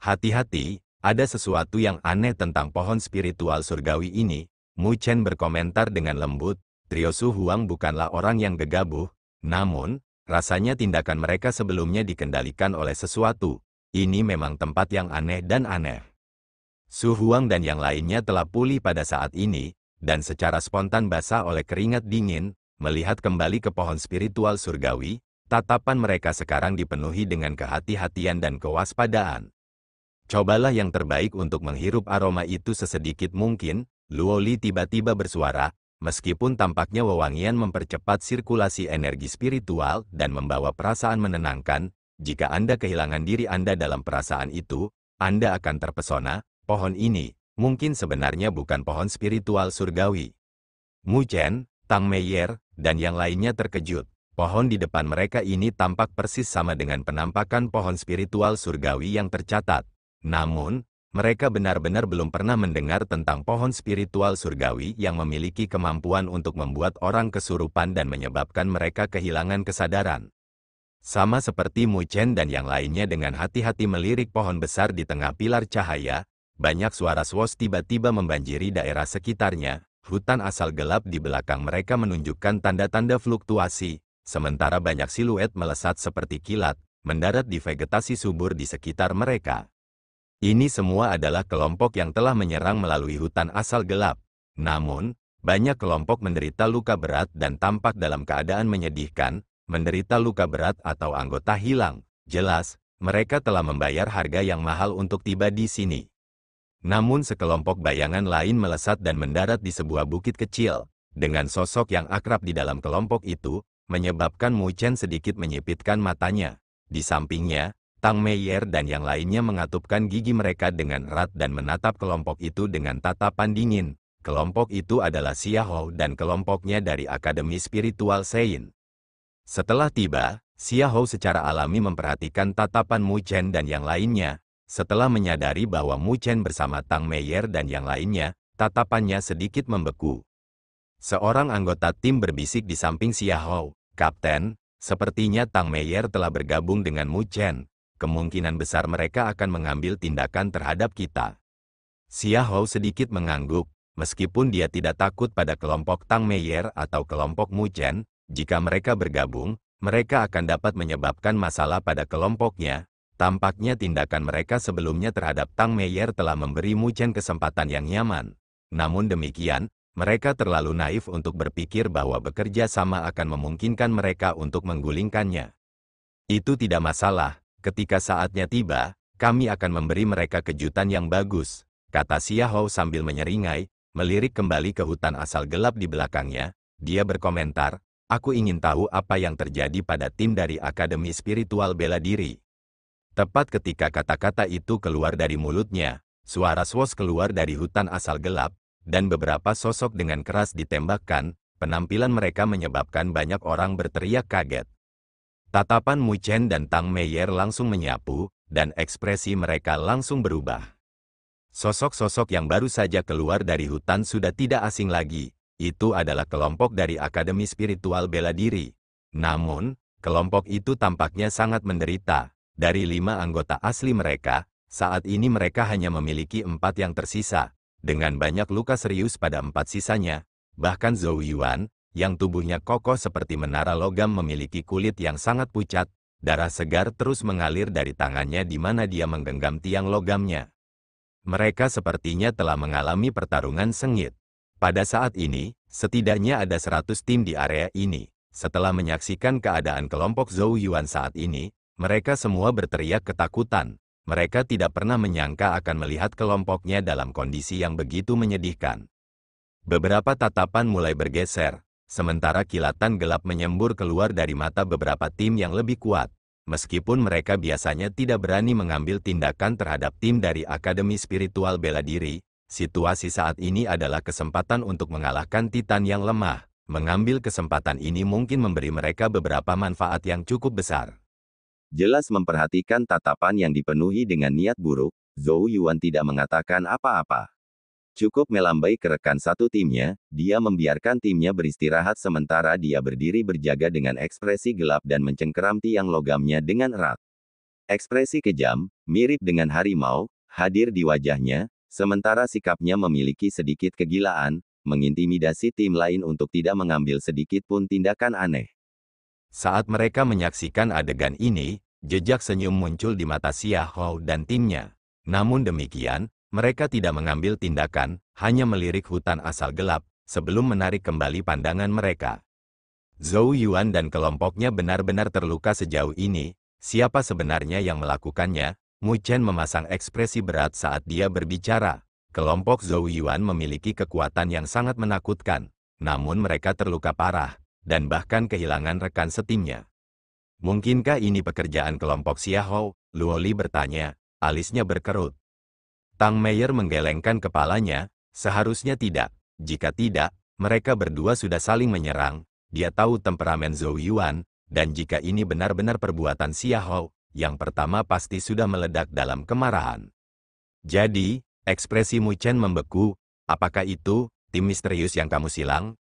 Hati-hati, ada sesuatu yang aneh tentang pohon spiritual surgawi ini. Muchen berkomentar dengan lembut. Trio Su Huang bukanlah orang yang gegabah, namun, rasanya tindakan mereka sebelumnya dikendalikan oleh sesuatu. Ini memang tempat yang aneh dan aneh. Su Huang dan yang lainnya telah pulih pada saat ini, dan secara spontan basah oleh keringat dingin, melihat kembali ke pohon spiritual surgawi, tatapan mereka sekarang dipenuhi dengan kehati-hatian dan kewaspadaan. Cobalah yang terbaik untuk menghirup aroma itu sesedikit mungkin, Luo Li tiba-tiba bersuara. Meskipun tampaknya wewangian mempercepat sirkulasi energi spiritual dan membawa perasaan menenangkan, jika Anda kehilangan diri Anda dalam perasaan itu, Anda akan terpesona. Pohon ini, mungkin sebenarnya bukan pohon spiritual surgawi. Muchen, Tang Meier, dan yang lainnya terkejut. Pohon di depan mereka ini tampak persis sama dengan penampakan pohon spiritual surgawi yang tercatat. Namun, mereka benar-benar belum pernah mendengar tentang pohon spiritual surgawi yang memiliki kemampuan untuk membuat orang kesurupan dan menyebabkan mereka kehilangan kesadaran. Sama seperti Muchen dan yang lainnya dengan hati-hati melirik pohon besar di tengah pilar cahaya, banyak suara swos tiba-tiba membanjiri daerah sekitarnya. Hutan asal gelap di belakang mereka menunjukkan tanda-tanda fluktuasi, sementara banyak siluet melesat seperti kilat, mendarat di vegetasi subur di sekitar mereka. Ini semua adalah kelompok yang telah menyerang melalui hutan asal gelap. Namun, banyak kelompok menderita luka berat dan tampak dalam keadaan menyedihkan, menderita luka berat atau anggota hilang. Jelas, mereka telah membayar harga yang mahal untuk tiba di sini. Namun sekelompok bayangan lain melesat dan mendarat di sebuah bukit kecil. Dengan sosok yang akrab di dalam kelompok itu, menyebabkan Mu Chen sedikit menyipitkan matanya. Di sampingnya, Tang Meier dan yang lainnya mengatupkan gigi mereka dengan erat dan menatap kelompok itu dengan tatapan dingin. Kelompok itu adalah Xia Hou dan kelompoknya dari Akademi Spiritual Sein. Setelah tiba, Xia Hou secara alami memperhatikan tatapan Mu Chen dan yang lainnya. Setelah menyadari bahwa Mu Chen bersama Tang Meier dan yang lainnya, tatapannya sedikit membeku. Seorang anggota tim berbisik di samping Xia Hou, "Kapten, sepertinya Tang Meier telah bergabung dengan Mu Chen. Kemungkinan besar mereka akan mengambil tindakan terhadap kita." Xia Hou sedikit mengangguk, meskipun dia tidak takut pada kelompok Tang Meier atau kelompok Mu Chen. Jika mereka bergabung, mereka akan dapat menyebabkan masalah pada kelompoknya. Tampaknya tindakan mereka sebelumnya terhadap Tang Meier telah memberi Mu Chen kesempatan yang nyaman. Namun demikian, mereka terlalu naif untuk berpikir bahwa bekerja sama akan memungkinkan mereka untuk menggulingkannya. Itu tidak masalah, ketika saatnya tiba, kami akan memberi mereka kejutan yang bagus, kata Xia Hou sambil menyeringai, melirik kembali ke hutan asal gelap di belakangnya. Dia berkomentar, "Aku ingin tahu apa yang terjadi pada tim dari Akademi Spiritual Bela Diri." Tepat ketika kata-kata itu keluar dari mulutnya, suara swos keluar dari hutan asal gelap, dan beberapa sosok dengan keras ditembakkan. Penampilan mereka menyebabkan banyak orang berteriak kaget. Tatapan Mu Chen dan Tang Meier langsung menyapu, dan ekspresi mereka langsung berubah. Sosok-sosok yang baru saja keluar dari hutan sudah tidak asing lagi. Itu adalah kelompok dari Akademi Spiritual Bela Diri. Namun, kelompok itu tampaknya sangat menderita. Dari 5 anggota asli mereka, saat ini mereka hanya memiliki 4 yang tersisa. Dengan banyak luka serius pada 4 sisanya, bahkan Zhou Yuan, yang tubuhnya kokoh seperti menara logam memiliki kulit yang sangat pucat, darah segar terus mengalir dari tangannya di mana dia menggenggam tiang logamnya. Mereka sepertinya telah mengalami pertarungan sengit. Pada saat ini, setidaknya ada 100 tim di area ini. Setelah menyaksikan keadaan kelompok Zhou Yuan saat ini, mereka semua berteriak ketakutan. Mereka tidak pernah menyangka akan melihat kelompoknya dalam kondisi yang begitu menyedihkan. Beberapa tatapan mulai bergeser, sementara kilatan gelap menyembur keluar dari mata beberapa tim yang lebih kuat. Meskipun mereka biasanya tidak berani mengambil tindakan terhadap tim dari Akademi Spiritual Bela Diri, situasi saat ini adalah kesempatan untuk mengalahkan Titan yang lemah. Mengambil kesempatan ini mungkin memberi mereka beberapa manfaat yang cukup besar. Jelas memperhatikan tatapan yang dipenuhi dengan niat buruk, Zhou Yuan tidak mengatakan apa-apa. Cukup melambai ke rekan satu timnya, dia membiarkan timnya beristirahat sementara dia berdiri berjaga dengan ekspresi gelap dan mencengkeram tiang logamnya dengan erat. Ekspresi kejam, mirip dengan harimau, hadir di wajahnya, sementara sikapnya memiliki sedikit kegilaan, mengintimidasi tim lain untuk tidak mengambil sedikit pun tindakan aneh. Saat mereka menyaksikan adegan ini, jejak senyum muncul di mata Xia Hou dan timnya. Namun demikian, mereka tidak mengambil tindakan, hanya melirik hutan asal gelap, sebelum menarik kembali pandangan mereka. Zhou Yuan dan kelompoknya benar-benar terluka sejauh ini. Siapa sebenarnya yang melakukannya? Mu Chen memasang ekspresi berat saat dia berbicara. Kelompok Zhou Yuan memiliki kekuatan yang sangat menakutkan, namun mereka terluka parah, dan bahkan kehilangan rekan setimnya. Mungkinkah ini pekerjaan kelompok Xia Hou? Luo Li bertanya, alisnya berkerut. Tang Meier menggelengkan kepalanya, seharusnya tidak. Jika tidak, mereka berdua sudah saling menyerang. Dia tahu temperamen Zhou Yuan, dan jika ini benar-benar perbuatan Xia Hou, yang pertama pasti sudah meledak dalam kemarahan. Jadi, ekspresi Mu Chen membeku. Apakah itu tim misterius yang kamu silang?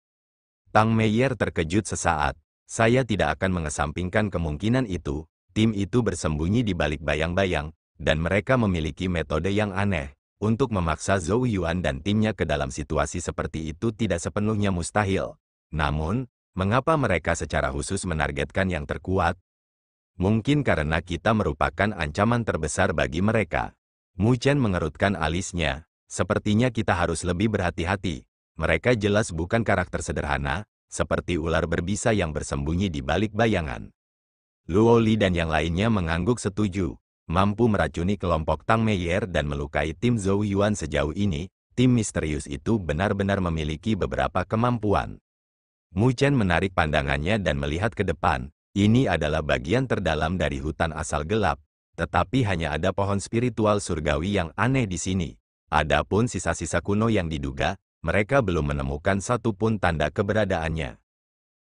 Tang Meier terkejut sesaat. Saya tidak akan mengesampingkan kemungkinan itu. Tim itu bersembunyi di balik bayang-bayang, dan mereka memiliki metode yang aneh. Untuk memaksa Zhou Yuan dan timnya ke dalam situasi seperti itu tidak sepenuhnya mustahil. Namun, mengapa mereka secara khusus menargetkan yang terkuat? Mungkin karena kita merupakan ancaman terbesar bagi mereka. Mu Chen mengerutkan alisnya. Sepertinya kita harus lebih berhati-hati. Mereka jelas bukan karakter sederhana, seperti ular berbisa yang bersembunyi di balik bayangan. Luo Li dan yang lainnya mengangguk setuju. Mampu meracuni kelompok Tang Meier dan melukai tim Zhou Yuan sejauh ini, tim misterius itu benar-benar memiliki beberapa kemampuan. Mu Chen menarik pandangannya dan melihat ke depan. Ini adalah bagian terdalam dari hutan asal gelap, tetapi hanya ada pohon spiritual surgawi yang aneh di sini. Adapun sisa-sisa kuno yang diduga, mereka belum menemukan satupun tanda keberadaannya.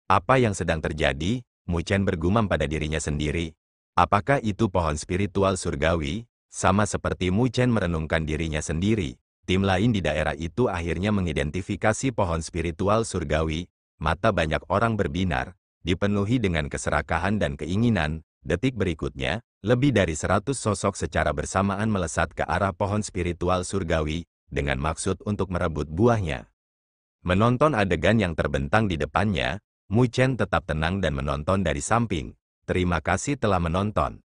Apa yang sedang terjadi? Mu Chen bergumam pada dirinya sendiri. Apakah itu pohon spiritual surgawi? Sama seperti Mu Chen merenungkan dirinya sendiri, tim lain di daerah itu akhirnya mengidentifikasi pohon spiritual surgawi. Mata banyak orang berbinar, dipenuhi dengan keserakahan dan keinginan. Detik berikutnya, lebih dari 100 sosok secara bersamaan melesat ke arah pohon spiritual surgawi, dengan maksud untuk merebut buahnya. Menonton adegan yang terbentang di depannya, Mu Chen tetap tenang dan menonton dari samping. Terima kasih telah menonton.